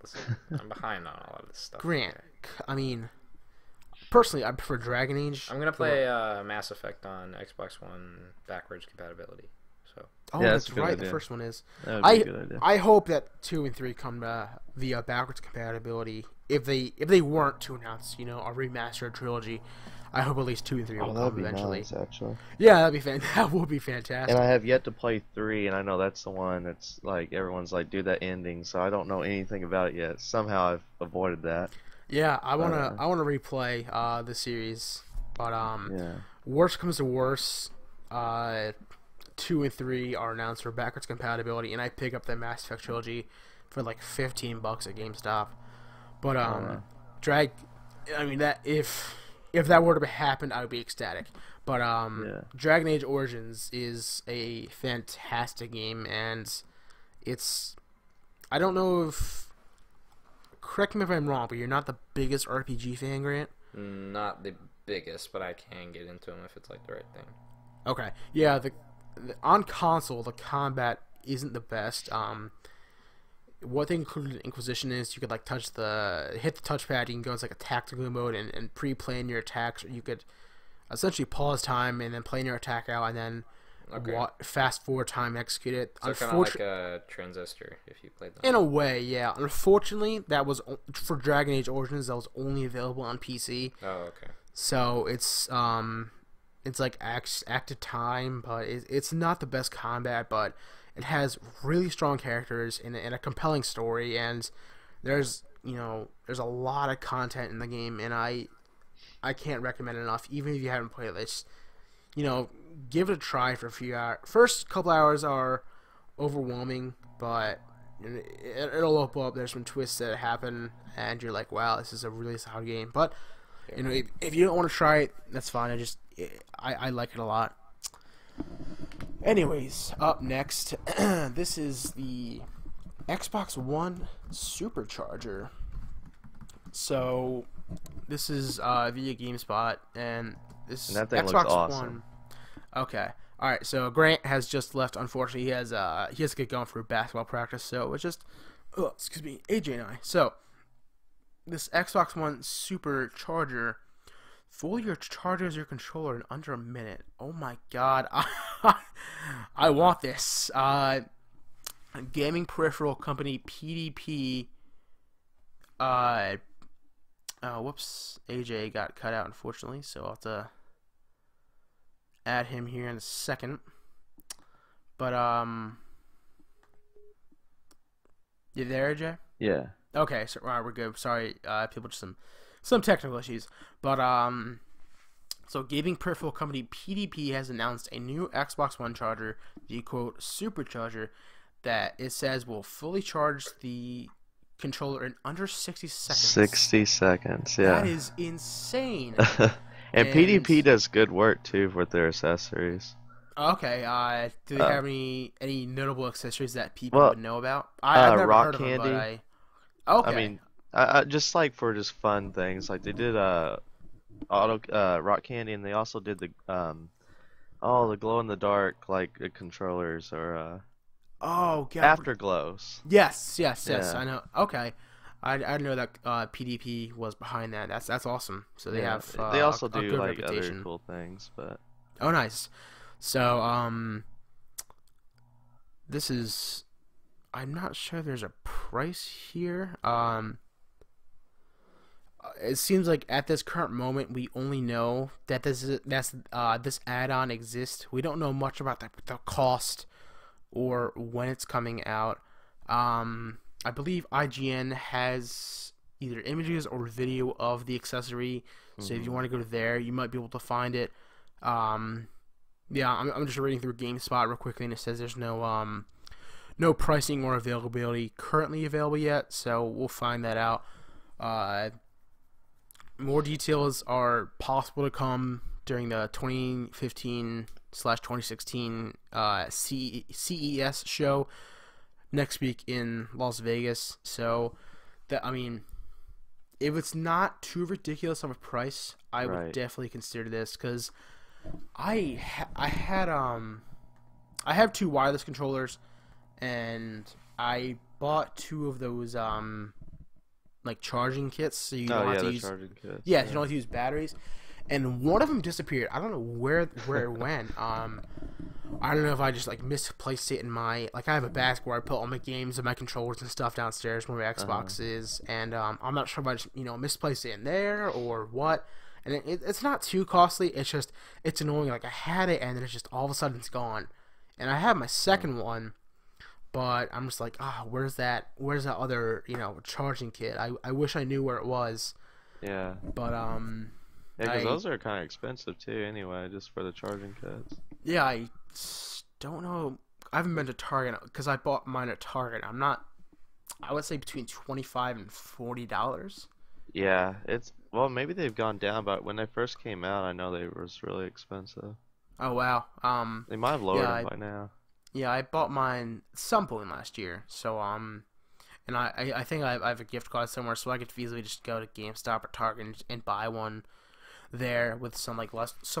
Listen, I'm behind on a lot of this stuff. Grant, I mean, personally, I prefer Dragon Age. I'm gonna play Mass Effect on Xbox One backwards compatibility. So Oh, Yeah, that's that's a good right. idea. The first one is. That would be a good idea. I hope that 2 and 3 come via backwards compatibility. If they weren't to announce, a remastered trilogy, I hope at least 2 and 3 will Oh, that'd come be eventually. nice, actually. Yeah, that would be fantastic. And I have yet to play 3, and I know that's the one that's like everyone's like, do that ending. So I don't know anything about it yet. Somehow I've avoided that. Yeah, I wanna replay the series, but Yeah. worst comes to worst, 2 and 3 are announced for backwards compatibility, and I pick up the Mass Effect trilogy for like $15 at GameStop. But I mean that if that were to happen, I would be ecstatic. But Yeah. Dragon Age Origins is a fantastic game, and I don't know if. Correct me if I'm wrong, but you're not the biggest RPG fan, Grant? not the biggest, but I can get into them if it's like the right thing. Okay. Yeah, on console, the combat isn't the best. What they included in Inquisition is you could like hit the touchpad, you can go into like a tactical mode and pre-plan your attacks, or you could essentially pause time and then plan your attack out and then fast forward time and execute it. So kind of like a Transistor if you played that. In a way, yeah. Unfortunately, that was for Dragon Age Origins. That was only available on PC. Oh, okay. So it's like active time, but it's not the best combat. But it has really strong characters and a compelling story. And there's a lot of content in the game, and I can't recommend it enough. Even if you haven't played this, give it a try for a few hours. First couple hours are overwhelming, but it'll open up. There's some twists that happen, and you're like, wow, this is a really solid game. But if you don't want to try it, that's fine. I like it a lot. Anyways, up next, this is the Xbox One Supercharger. So this is via GameSpot, and this And that thing Xbox looks awesome. One. Okay. All right. So Grant has just left. Unfortunately, he has to get going for basketball practice. So it's just, excuse me, AJ and I. So this Xbox One Supercharger fully charges your controller in under a minute. Oh my God, I want this. Gaming peripheral company PDP. Whoops, AJ got cut out unfortunately, so I'll have to add him here in a second. But you there, AJ? Yeah. Okay, so we're good. Sorry, people, just some technical issues. But so gaming peripheral company PDP has announced a new Xbox One charger, the quote supercharger, that it says will fully charge the controller in under 60 seconds. 60 seconds, yeah. That is insane. And PDP does good work too with their accessories. Okay, do they have any notable accessories that people would know about? I've never rock heard of candy. them, but okay. I mean, just like for just fun things, like they did rock candy, and they also did the glow in the dark like controllers or oh God. afterglows. Yes, Yeah. I know. Okay, I didn't know that PDP was behind that. That's awesome. So they have they also a do good like reputation. other cool things, but Oh, nice. So this is. I'm not sure there's a price here. It seems like at this current moment we only know that this add-on exists. We don't know much about the cost or when it's coming out. I believe IGN has either images or video of the accessory, so if you want to go there, you might be able to find it. Yeah, I'm just reading through GameSpot real quickly, and it says there's no pricing or availability currently available yet, so we'll find that out. More details are possible to come during the 2015/2016 CES show next week in Las Vegas. So, if it's not too ridiculous of a price, I would definitely consider this, because I have 2 wireless controllers, and I bought 2 of those like charging kits, so you don't have to use charging kits. Yeah, you don't have to use batteries. And one of them disappeared. I don't know where it went. I don't know if I just like misplaced it in my, like, I have a basket where I put all my games and my controllers and stuff downstairs where my Xbox is, and I'm not sure if I just misplaced it in there or what. And it's not too costly. It's just it's annoying. Like, I had it and then it's just all of a sudden it's gone. And I have my second one, but I'm just like, where's that other charging kit? I wish I knew where it was. Yeah. But because those are kind of expensive too, anyway, just for the charging kits. Yeah, I don't know. I haven't been to Target because I bought mine at Target. I would say between $25 and $40. Yeah, maybe they've gone down, but when they first came out, I know they was really expensive. Oh wow. They might have lowered them by now. Yeah, I bought mine some point last year. So and I think I have a gift card somewhere, so I could easily just go to GameStop or Target and buy one there with some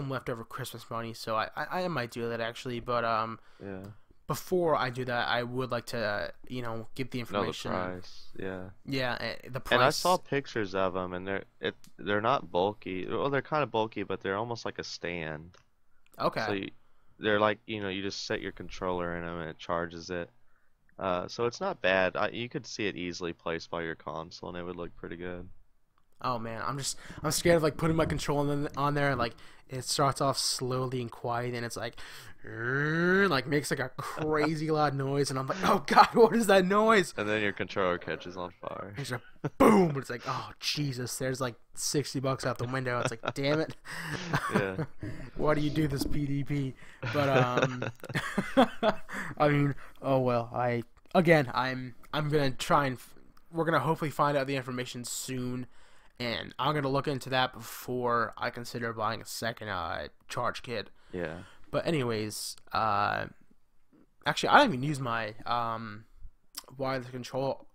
leftover Christmas money. So I might do that actually, but yeah. Before I do that, I would like to get the information. Know the price. Yeah. Yeah, the price. And I saw pictures of them, and they're not bulky. Well, they're kind of bulky, but they're almost like a stand. Okay. So they're like you just set your controller in them and it charges it. So it's not bad. You could see it easily placed by your console, and it would look pretty good. Oh man, I'm scared of like putting my controller on there, and like it starts off slowly and quiet, and it's like makes like a crazy loud noise, and I'm like, oh god, what is that noise? And then your controller catches on fire. It's a boom. It's like, oh Jesus, there's like $60 out the window. It's like, damn it. Yeah. Why do you do this, PDP? But I mean, oh well. I'm gonna try and we're gonna hopefully find out the information soon. And I'm going to look into that before I consider buying a second charge kit. Yeah. But anyways, actually, I don't even use my wireless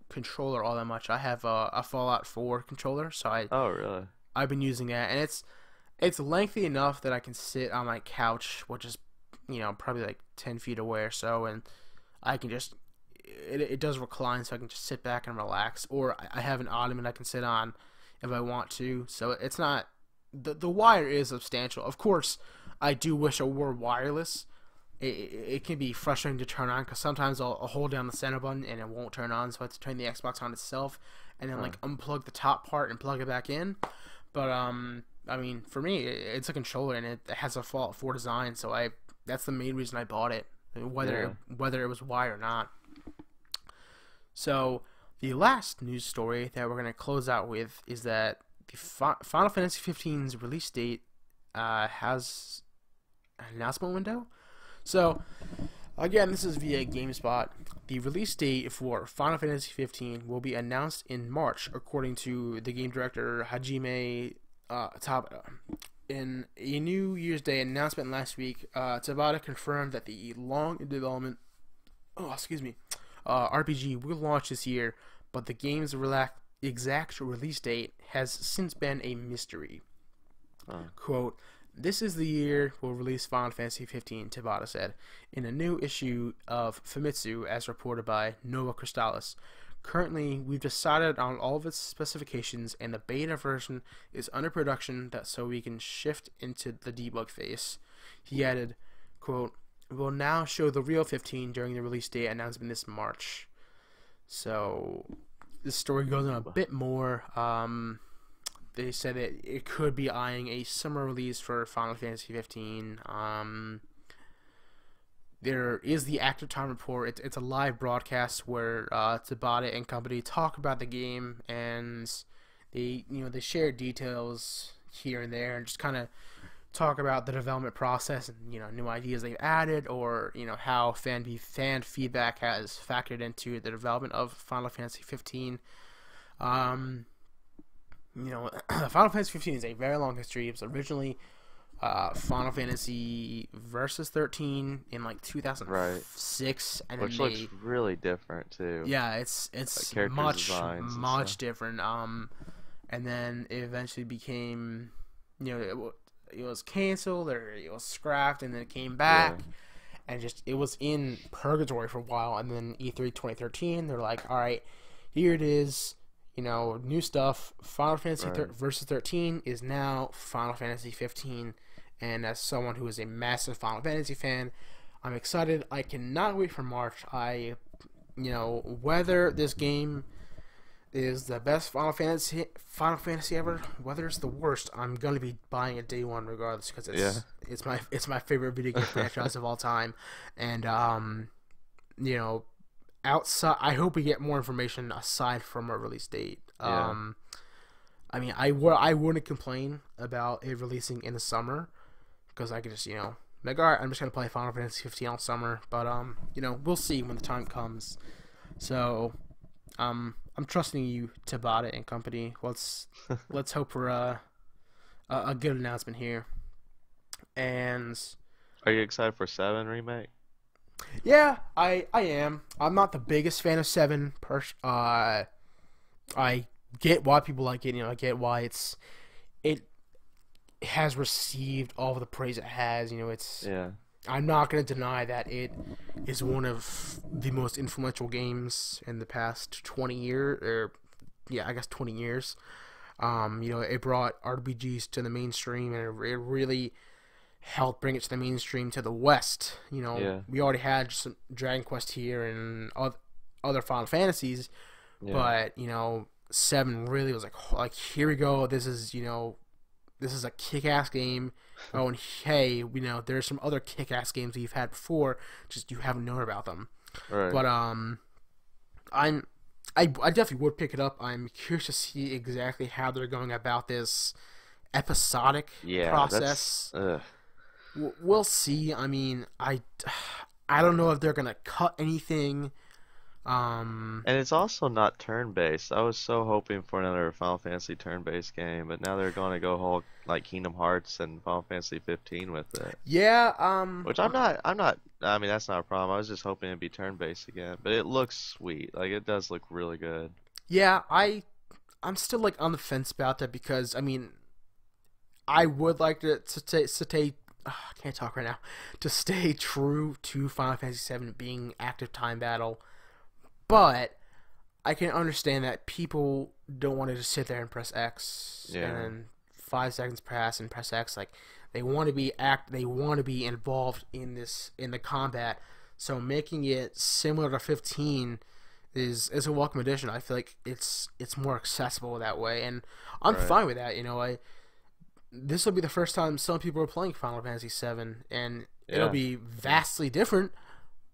controller all that much. I have a Fallout 4 controller, so Oh, really? I've been using that, and it's lengthy enough that I can sit on my couch, which is probably like 10 feet away or so, and I can just it does recline, so I can just sit back and relax. Or I have an ottoman I can sit on if I want to. So it's not the wire is substantial. Of course, I do wish it were wireless. It can be frustrating to turn on because sometimes I'll hold down the center button and it won't turn on, so I have to turn the Xbox on itself and then like unplug the top part and plug it back in. But I mean, for me, it's a controller and it has a Fallout 4 design, so that's the main reason I bought it, whether it was wired or not. So the last news story that we're going to close out with is that the Final Fantasy 15's release date has an announcement window. So, again, this is via GameSpot. The release date for Final Fantasy 15 will be announced in March, according to the game director Hajime Tabata. In a New Year's Day announcement last week, Tabata confirmed that the long-in-development RPG will launch this year, but the game's exact release date has since been a mystery. Quote, "This is the year we'll release Final Fantasy 15, Tabata said, in a new issue of Famitsu, as reported by Nova Crystallis. Currently, we've decided on all of its specifications, and the beta version is under production so we can shift into the debug phase." He added, quote, "We'll now show the real 15 during the release date announcement this March." So this story goes on a bit more. They said that it could be eyeing a summer release for Final Fantasy 15. There is the Active Time report. It's a live broadcast where Tabata and company talk about the game, and they share details here and there and just kind of talk about the development process and new ideas they've added, or how fan feedback has factored into the development of Final Fantasy 15. Final Fantasy 15 is a very long history. It was originally Final Fantasy Versus 13 in like 2006, and which then looks really different too. Yeah, it's like much different. And then it eventually became, it was canceled or it was scrapped, and then it came back, and it was in purgatory for a while. And then E3 2013, they're like, all right, here it is, new stuff. Final Fantasy Versus 13 is now Final Fantasy 15, and as someone who is a massive Final Fantasy fan, I'm excited. I cannot wait for March. Whether this game is the best Final Fantasy ever, whether it's the worst, I'm gonna be buying it day one regardless, because it's my favorite video game franchise of all time. And outside, I hope we get more information aside from a release date. I mean, I wouldn't complain about it releasing in the summer, because I could just like, all right, I'm just gonna play Final Fantasy 15 all summer. But we'll see when the time comes. So I'm trusting you, Tabata and company. Let's hope for a good announcement here. And are you excited for 7 remake? Yeah, I am. I'm not the biggest fan of 7. I get why people like it. I get why it has received all of the praise it has. I'm not going to deny that it is one of the most influential games in the past 20 years, or I guess 20 years. It brought RPGs to the mainstream, and it really helped bring it to the mainstream to the West. We already had some Dragon Quest here and other Final Fantasies, but 7 really was like here we go. This is a kick-ass game. Oh, and hey, there's some other kick-ass games that you've had before, just you haven't known about them. Right. But I definitely would pick it up. I'm curious to see exactly how they're going about this episodic process. We'll see. I mean, I don't know if they're gonna cut anything. And it's also not turn-based. I was so hoping for another Final Fantasy turn-based game, but now they're going to go whole like Kingdom Hearts and Final Fantasy 15 with it. Yeah. Which I'm not. I mean, that's not a problem. I was just hoping it'd be turn-based again. But it looks sweet. Like, it does look really good. Yeah, I'm still like on the fence about that, because I mean, I would like to stay. I can't talk right now. To stay true to Final Fantasy VII being active time battle. But I can understand that people don't want to just sit there and press X and then 5 seconds pass and press X. Like, they want to be involved in the combat. So making it similar to 15 is a welcome addition. I feel like it's more accessible that way, and I'm fine with that. This will be the first time some people are playing Final Fantasy VII, and it'll be vastly different.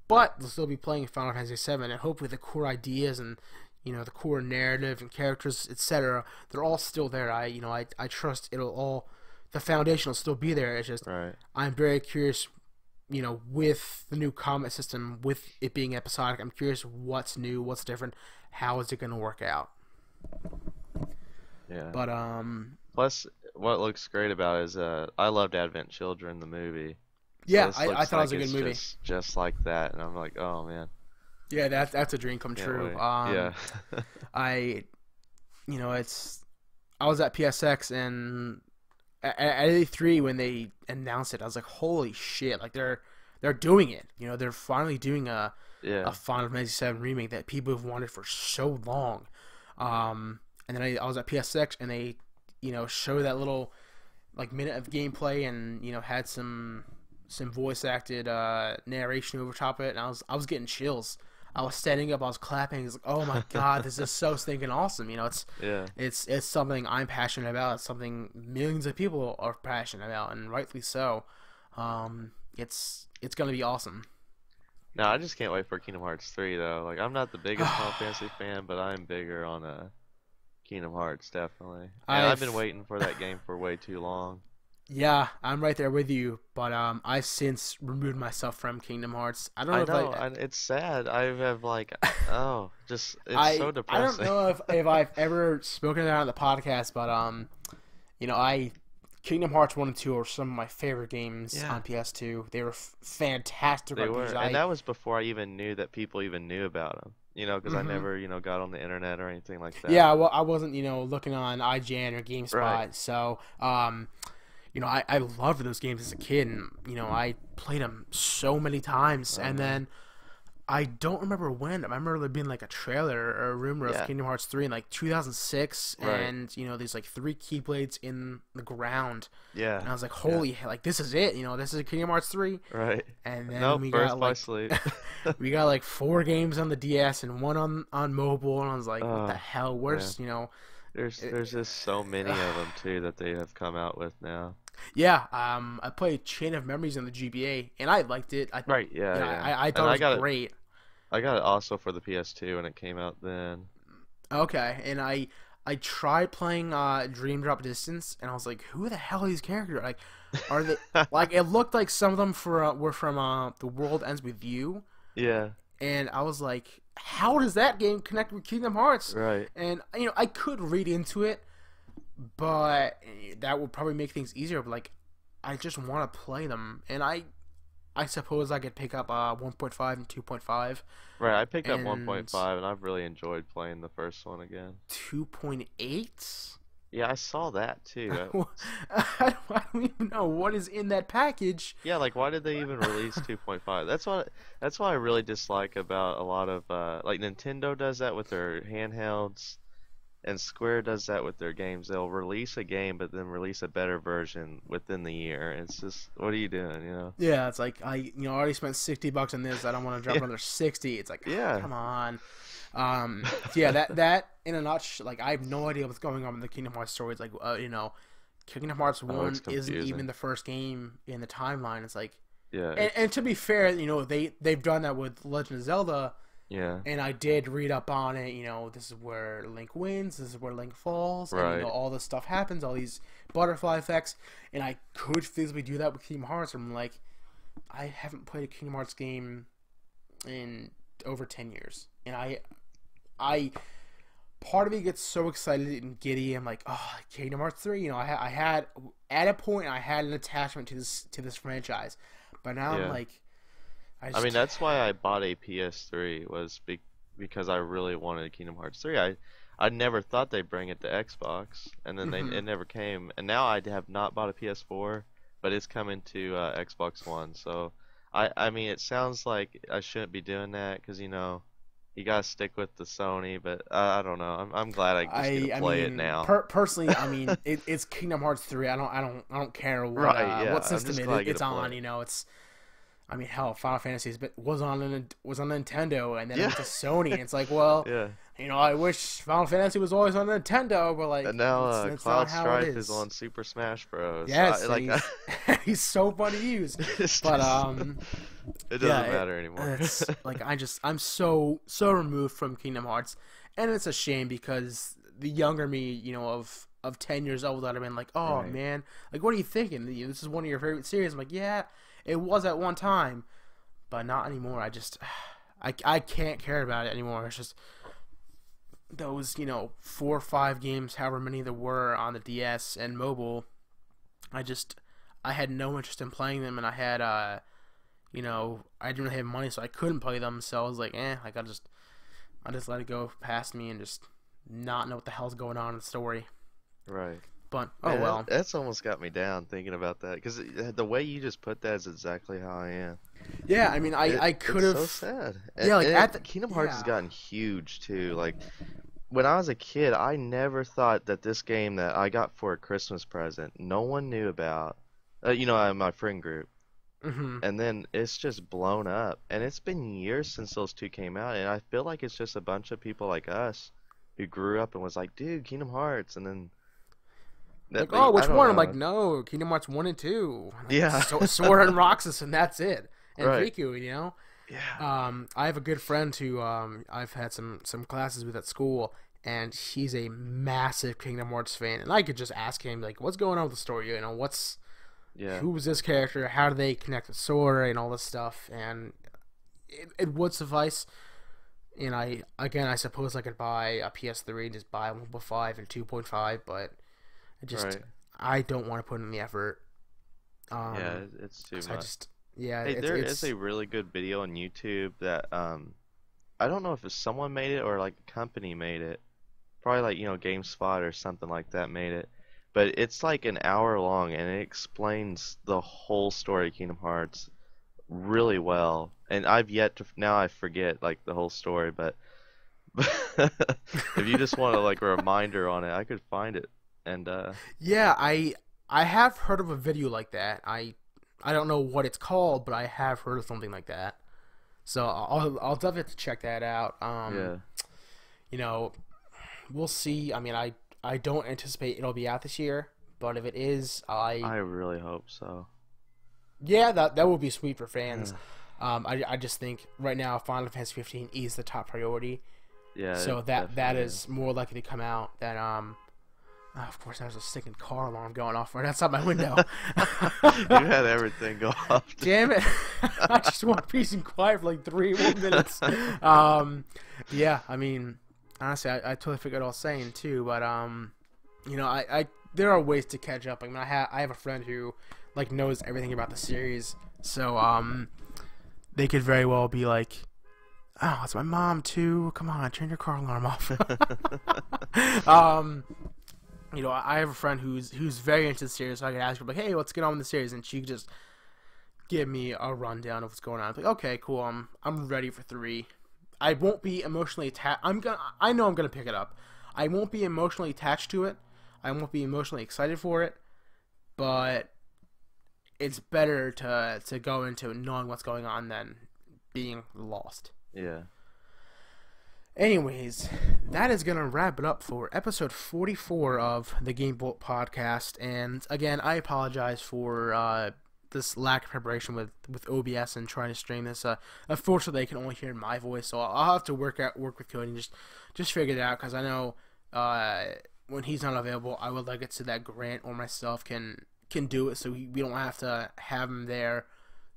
But they'll still be playing Final Fantasy VII, and hopefully the core ideas and the core narrative and characters, etc., they're all still there. I trust the foundation will still be there. It's just I'm very curious, with the new combat system, with it being episodic. I'm curious what's new, what's different, how is it going to work out. Yeah. But plus, what looks great about it is I loved Advent Children, the movie. Yeah, so I thought it was a good movie. Just like that, and I'm like, oh man. Yeah, that's a dream come true. Yeah. I was at PSX, and at E3 when they announced it, I was like, holy shit! Like they're doing it. They're finally doing a Final Fantasy VII remake that people have wanted for so long. And then I was at PSX, and they showed that little like minute of gameplay, and had some voice acted narration over top of it, and I was getting chills. I was standing up, I was clapping. I was like, oh my god, this is so stinking awesome. It's something I'm passionate about. It's something millions of people are passionate about, and rightfully so. It's gonna be awesome. No, I just can't wait for Kingdom Hearts 3 though. Like, I'm not the biggest Final Fantasy fan, but I'm bigger on Kingdom Hearts, definitely. And I've been waiting for that game for way too long. Yeah, I'm right there with you, but I've since removed myself from Kingdom Hearts. I don't know I if know, and it's sad. I have like, oh, just it's so I don't depressing. know if I've ever spoken about it on the podcast, but I Kingdom Hearts 1 and 2 are some of my favorite games Yeah. on PS2. They were fantastic They were, RPGs. and that was before I even knew that people even knew about them. Because I Mhm. never, got on the internet or anything like that. Yeah, well, I wasn't, looking on IGN or GameSpot, Right. so I loved those games as a kid, and I played them so many times, and Uh-huh. then I don't remember when. I remember there being like a trailer or a rumor of Yeah. Kingdom Hearts 3 in like 2006, Right. and there's like 3 Keyblades in the ground, and I Yeah. was like, holy, like this is it, this is Kingdom Hearts 3, Right. and then Nope. we Birth got by like sleep. we got like 4 games on the DS and 1 on mobile, and I was like, what the Oh, hell? There's just so many of them too that they have come out with now. Yeah, I played Chain of Memories on the GBA, and I liked it. Right. Yeah. Yeah. I And thought I it got was it. great. I got it also for the PS2 when it came out then. Okay, and I tried playing Dream Drop Distance, and I was like, who the hell are these characters? Like, are they like? It looked like some of them were from The World Ends with You, Yeah. and I was like, how does that game connect with Kingdom Hearts? Right. And I could read into it, but that would probably make things easier. But like, I just want to play them, and I suppose I could pick up 1.5 and 2.5. Right. I picked up And 1.5 and I've really enjoyed playing the first one again. 2.8. Yeah, I saw that too. I don't even know what is in that package. Yeah, like why did they even release 2.5? That's what I really dislike about a lot of like Nintendo does that with their handhelds, and Square does that with their games. They'll release a game but then release a better version within the year. It's just, what are you doing? Yeah, it's like I already spent $60 on this. I don't want to drop Yeah. another 60. It's like, Yeah. come on. So yeah, that in a nutshell, like I have no idea what's going on with the Kingdom Hearts story. It's like Kingdom Hearts 1 it's isn't confusing. even the first game in the timeline. It's like, Yeah. and to be fair, they've done that with Legend of Zelda. Yeah. And I did read up on it, this is where Link wins, this is where Link falls, and Right. all this stuff happens, all these butterfly effects, and I could feasibly do that with Kingdom Hearts. I'm like, I haven't played a Kingdom Hearts game in over 10 years, and I part of me gets so excited and giddy. I'm like, oh, Kingdom Hearts 3, I had at a point I had an attachment to this franchise, but now Yeah. I'm like, I mean, that's why I bought a PS3 was because I really wanted Kingdom Hearts 3. I never thought they'd bring it to Xbox, and then Mhm. it never came. And now I have not bought a PS4, but it's coming to Xbox One. So I mean, it sounds like I shouldn't be doing that because you gotta stick with the Sony. But I don't know. I'm glad I just get to play it now. Personally, I mean, it's Kingdom Hearts 3. I don't care what Right, yeah, what I'm system just glad I get it's to on. play it. It's. I mean, hell, Final Fantasy was on Nintendo, and then it Yeah. went to Sony. And it's like, well, Yeah. I wish Final Fantasy was always on Nintendo, but like, And now that's Cloud not how it Strife is. is on Super Smash Bros. Yes, Like he's so fun to use. it's But just- it doesn't yeah, matter anymore. It's like I'm so removed from Kingdom Hearts, and it's a shame because the younger me, of 10 years old, I'd have been like, oh Right. man, like what are you thinking? This is one of your favorite series. I'm like, yeah, it was at one time, but not anymore. I can't care about it anymore. It's just those 4 or 5 games, however many there were on the DS and mobile. I had no interest in playing them, and I had I didn't really have money, so I couldn't play them. So I was like, like I just let it go past me and just not know what the hell's going on in the story. Right. But Man, well. that's almost got me down thinking about that because the way you just put that is exactly how I am. Yeah, I mean, I could have. It's so sad. Yeah, like at the Kingdom Hearts has yeah. gotten huge too. Like when I was a kid, I never thought that this game that I got for a Christmas present, no one knew about. My friend group, Hmm. and then it's just blown up. And it's been years since those two came out, and I feel like it's just a bunch of people like us who grew up and was like, dude, Kingdom Hearts, and then. Like, oh, which I don't one? I'm know. like, no, Kingdom Hearts 1 and 2. Like, Yeah. Sora and Roxas, and that's it. And Right. Riku, Yeah. I have a good friend who I've had some classes with at school, and he's a massive Kingdom Hearts fan. And I could just ask him, like, what's going on with the story? What's Yeah. who was this character? How do they connect the story and all this stuff? And it would suffice. And I suppose I could buy a PS3 and just buy 1.5 and 2.5, but I don't want to put in the effort. Yeah, it's too much. Hey, there is a really good video on YouTube that I don't know if it's someone made it or like a company made it. Probably like, GameSpot or something like that made it. But it's like an hour long and it explains the whole story of Kingdom Hearts really well. And I've yet to now I forget like the whole story, but if you just want like a reminder on it, I could find it. And yeah, I have heard of a video like that. I don't know what it's called, but I have heard of something like that. So I'll definitely have to check that out. Yeah. We'll see. I mean, I don't anticipate it'll be out this year, but if it is, I really hope so. Yeah, that would be sweet for fans. I just think right now Final Fantasy 15 is the top priority. Yeah. So that is more likely to come out than of course, there's a stinking car alarm going off right outside my window. You had everything go off. Damn it! I just want peace and quiet for like 3 more minutes. Yeah, I mean, honestly, I totally forgot what I was saying too. But I there are ways to catch up. I mean, I have a friend who like knows everything about the series, so they could very well be like, "Oh, it's my mom too. Come on, turn your car alarm off." I have a friend who's very into the series, so I could ask her like, "Hey, what's going on in the series?" And she could just give me a rundown of what's going on. I'm like, "Okay, cool. I'm ready for 3. I won't be emotionally attached. I know I'm gonna pick it up. I won't be emotionally attached to it. I won't be emotionally excited for it. But it's better to go into knowing what's going on than being lost." Yeah. Anyways, that is going to wrap it up for episode 44 of the Game Bolt Podcast. And again, I apologize for this lack of preparation with OBS and trying to stream this. Unfortunately, they can only hear my voice, so I'll have to work with Cody and just figure it out, because I know when he's not available, I would like it so that Grant or myself can do it, so we don't have to have him there,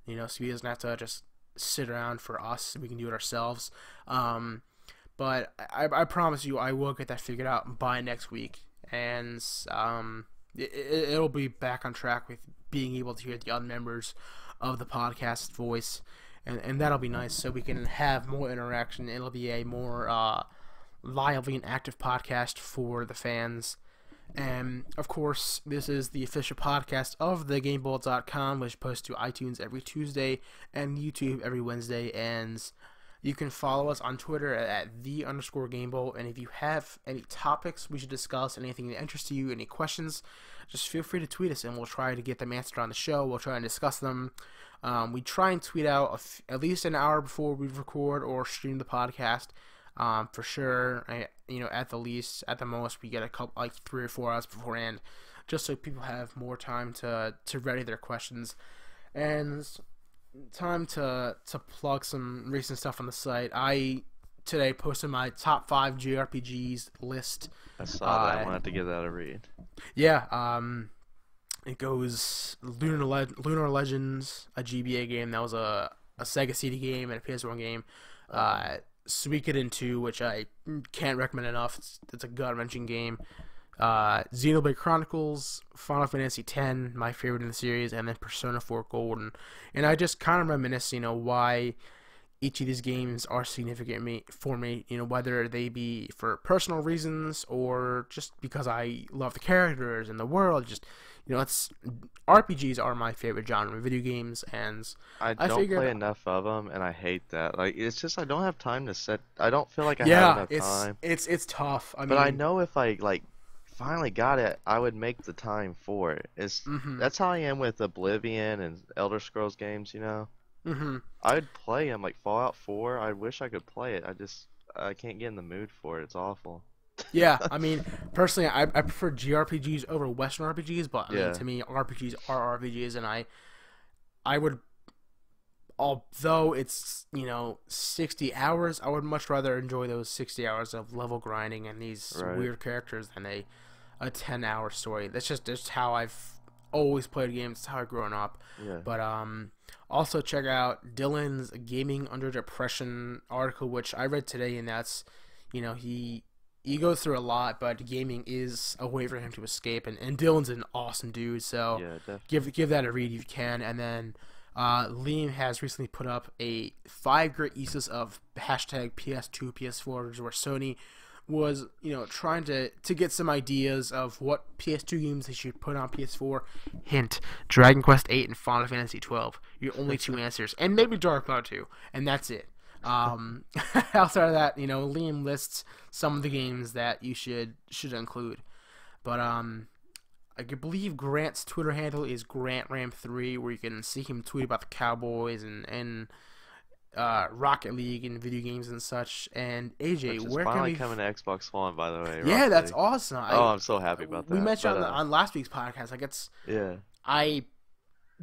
so he doesn't have to just sit around for us. We can do it ourselves. But I promise you, I will get that figured out by next week, and it'll be back on track with being able to hear the other members of the podcast voice, and that'll be nice, so we can have more interaction. It'll be a more lively and active podcast for the fans. And of course, this is the official podcast of thegamebolt.com, which posts to iTunes every Tuesday and YouTube every Wednesday. And you can follow us on Twitter at @the_Gamebolt. And if you have any topics we should discuss, anything that interests you, any questions, just feel free to tweet us, and we'll try to get them answered on the show. We'll try and discuss them. We try and tweet out at least an hour before we record or stream the podcast. For sure, at the least, at the most, we get a couple, like 3 or 4 hours beforehand, just so people have more time to ready their questions. And time to plug some recent stuff on the site. I today posted my top 5 JRPGs list. I saw that. I wanted to give that a read. Yeah, it goes Lunar Legends, a GBA game. That was a Sega CD game and a PS1 game. Suikoden 2, which I can't recommend enough. It's a gut-wrenching game. Xenoblade Chronicles, Final Fantasy X, my favorite in the series, and then Persona 4 Golden. And I just kind of reminisce, why each of these games are significant for me, whether they be for personal reasons or just because I love the characters and the world. Just, it's RPGs are my favorite genre of video games, and I don't play enough of them, and I hate that. Like, it's just I don't have time to set. I don't feel like I have enough time. It's tough. But I know if I finally got it, I would make the time for it. That's how I am with Oblivion and Elder Scrolls games. I'd play them, like Fallout 4. I wish I could play it. I can't get in the mood for it. It's awful. Yeah, personally, I prefer JRPGs over Western RPGs, but to me, RPGs are RPGs, and I would, although it's 60 hours, I would much rather enjoy those 60 hours of level grinding and these weird characters than a 10-hour story. That's just how I've always played games. That's how I grew up. Yeah. But also check out Dylan's Gaming Under Depression article, which I read today, and that's, he goes through a lot, but gaming is a way for him to escape. And Dylan's an awesome dude, so Yeah, give that a read if you can. And then Liam has recently put up a 5 great uses of hashtag PS2, PS4, where Sony was, trying to get some ideas of what PS2 games they should put on PS4. Hint: Dragon Quest VIII and Final Fantasy 12. Your only 2 answers, and maybe Dark Cloud 2, and that's it. Outside of that, Liam lists some of the games that you should include. But I believe Grant's Twitter handle is GrantRam3, where you can see him tweet about the Cowboys and Rocket League and video games and such. And AJ, Which is where finally can we? coming to Xbox One, by the way. Yeah, Rocket that's League. awesome. I'm so happy about that. We mentioned but, on last week's podcast. Yeah. I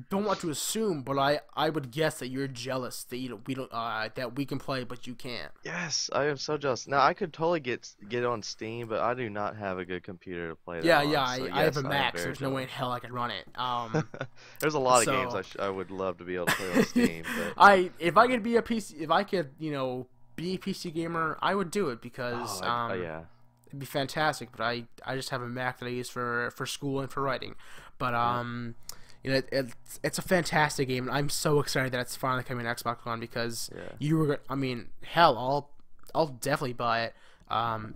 don't want to assume, but I would guess that you're jealous that we don't that we can play, but you can't. Yes, I am so jealous. Now I could totally get on Steam, but I do not have a good computer to play that Yeah, on, yeah. so I have yes, a I am Mac, so very there's no way in jealous. hell I could run it. There's a lot of so- games I would love to be able to play on Steam, but If I could be a PC, if I could, be a PC gamer, I would do it because yeah. it'd be fantastic. But I just have a Mac that I use for school and for writing. But it's a fantastic game, and I'm so excited that it's finally coming to Xbox One because hell, I'll definitely buy it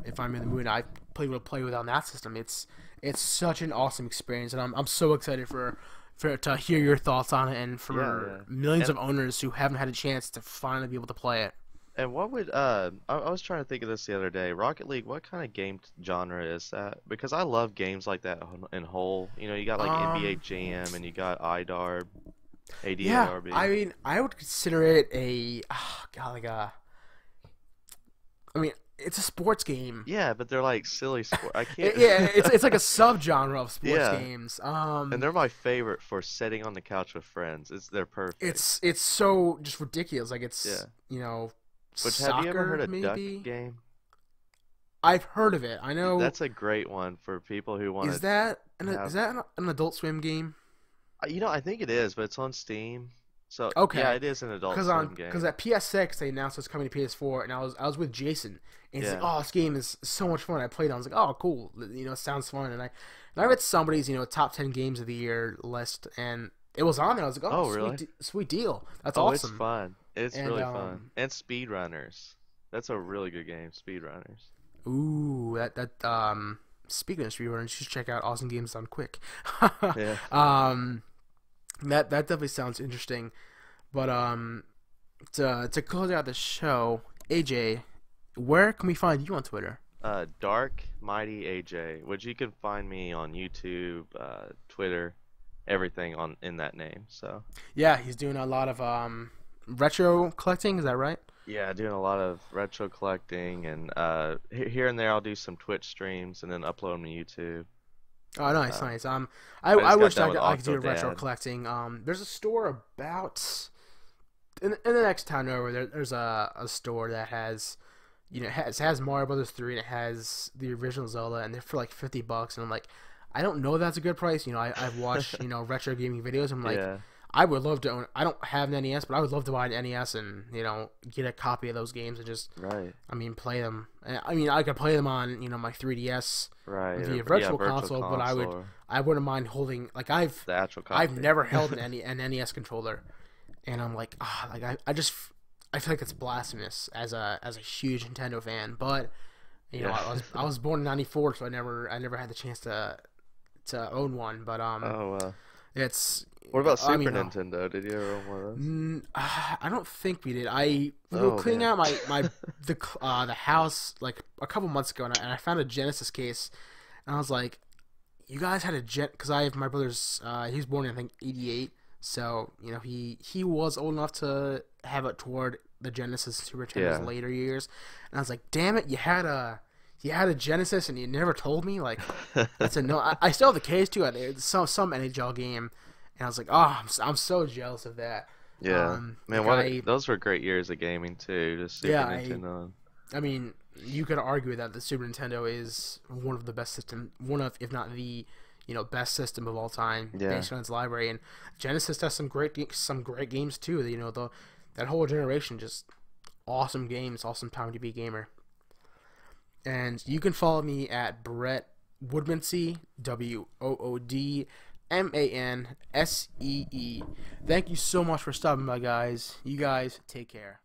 if I'm in the mood. I play with on that system. It's such an awesome experience, and I'm so excited for to hear your thoughts on it, and for millions of owners who haven't had a chance to finally be able to play it. And what would I was trying to think of this the other day. Rocket League, what kind of game genre is that? Because I love games like that in whole. You got like NBA Jam, and you got IDARB, ADARB. Yeah, I would consider it it's a sports game. Yeah, but they're like silly sport. I can't. Yeah, it's like a subgenre of sports Yeah. games. And they're my favorite for sitting on the couch with friends. They're perfect. It's so just ridiculous. Like But soccer, have you ever heard of maybe? Duck Game? I've heard of it. I know. That's a great one for people who want to. Is that have- an Adult Swim game? I think it is, but it's on Steam. So Okay. yeah, it is an Adult Swim game. Because at PS6 they announced it's coming to PS4, and I was with Jason, and he's like, Yeah. "Oh, this game is so much fun." I played it. I was like, "Oh, cool. It sounds fun." And I read somebody's top 10 games of the year list, and it was on there. I was like, "Oh, really? sweet deal. That's Oh, awesome." it's fun. It's And, really fun. And Speedrunners. That's a really good game, Speedrunners. Ooh, that speaking of speedrunners, you should check out Awesome Games Done Quick. Yeah. That definitely sounds interesting. But to close out the show, AJ, where can we find you on Twitter? Dark Mighty AJ, which you can find me on YouTube, Twitter, everything in that name. So Yeah, he's doing a lot of retro collecting. Is that right? yeah, doing a lot of retro collecting, and here and there I'll do some Twitch streams and then upload them to YouTube. Oh, nice. I just wish got I done could do with retro Octodad. collecting. There's a store about in the next town over. There's a store that has has Mario Brothers 3 and it has the original Zelda, and they're for like $50. And I'm like, I don't know if that's a good price. I've watched retro gaming videos. I'm like, Yeah. I would love to own. I don't have an NES, but I would love to buy an NES and get a copy of those games and just Right. play them. I could play them on my 3DS Right. via or- virtual yeah, console, but I wouldn't mind holding the actual copy. I've never held an NES controller, and I'm like, I feel like it's blasphemous as a huge Nintendo fan. But Yeah. I was born in '94, so I never had the chance to own one. But it's What about Super I mean, Nintendo? Did you ever own one of those? I don't think we did. We Oh, were cleaning man. out the house like a couple months ago, and I found a Genesis case, and I was like, "You guys had a because I have my brother's. He was born in I think '88, so he was old enough to have it toward the Genesis Super Nintendo's Yeah. later years, and I was like, "Damn it, you had a Genesis and you never told me." Like, I said, "No, I still have the case too. It's some NHL game." And I was like, "Oh, I'm so jealous of that." Yeah, man, like those were great years of gaming too. Just Super Nintendo. I mean, you could argue that the Super Nintendo is one of the best system, if not the, best system of all time Yeah. based on its library. And Genesis has some great games too. That whole generation, just awesome games, awesome time to be a gamer. And you can follow me at Brett Woodmansee, WOODMANSEE. Thank you so much for stopping by, guys. You guys take care.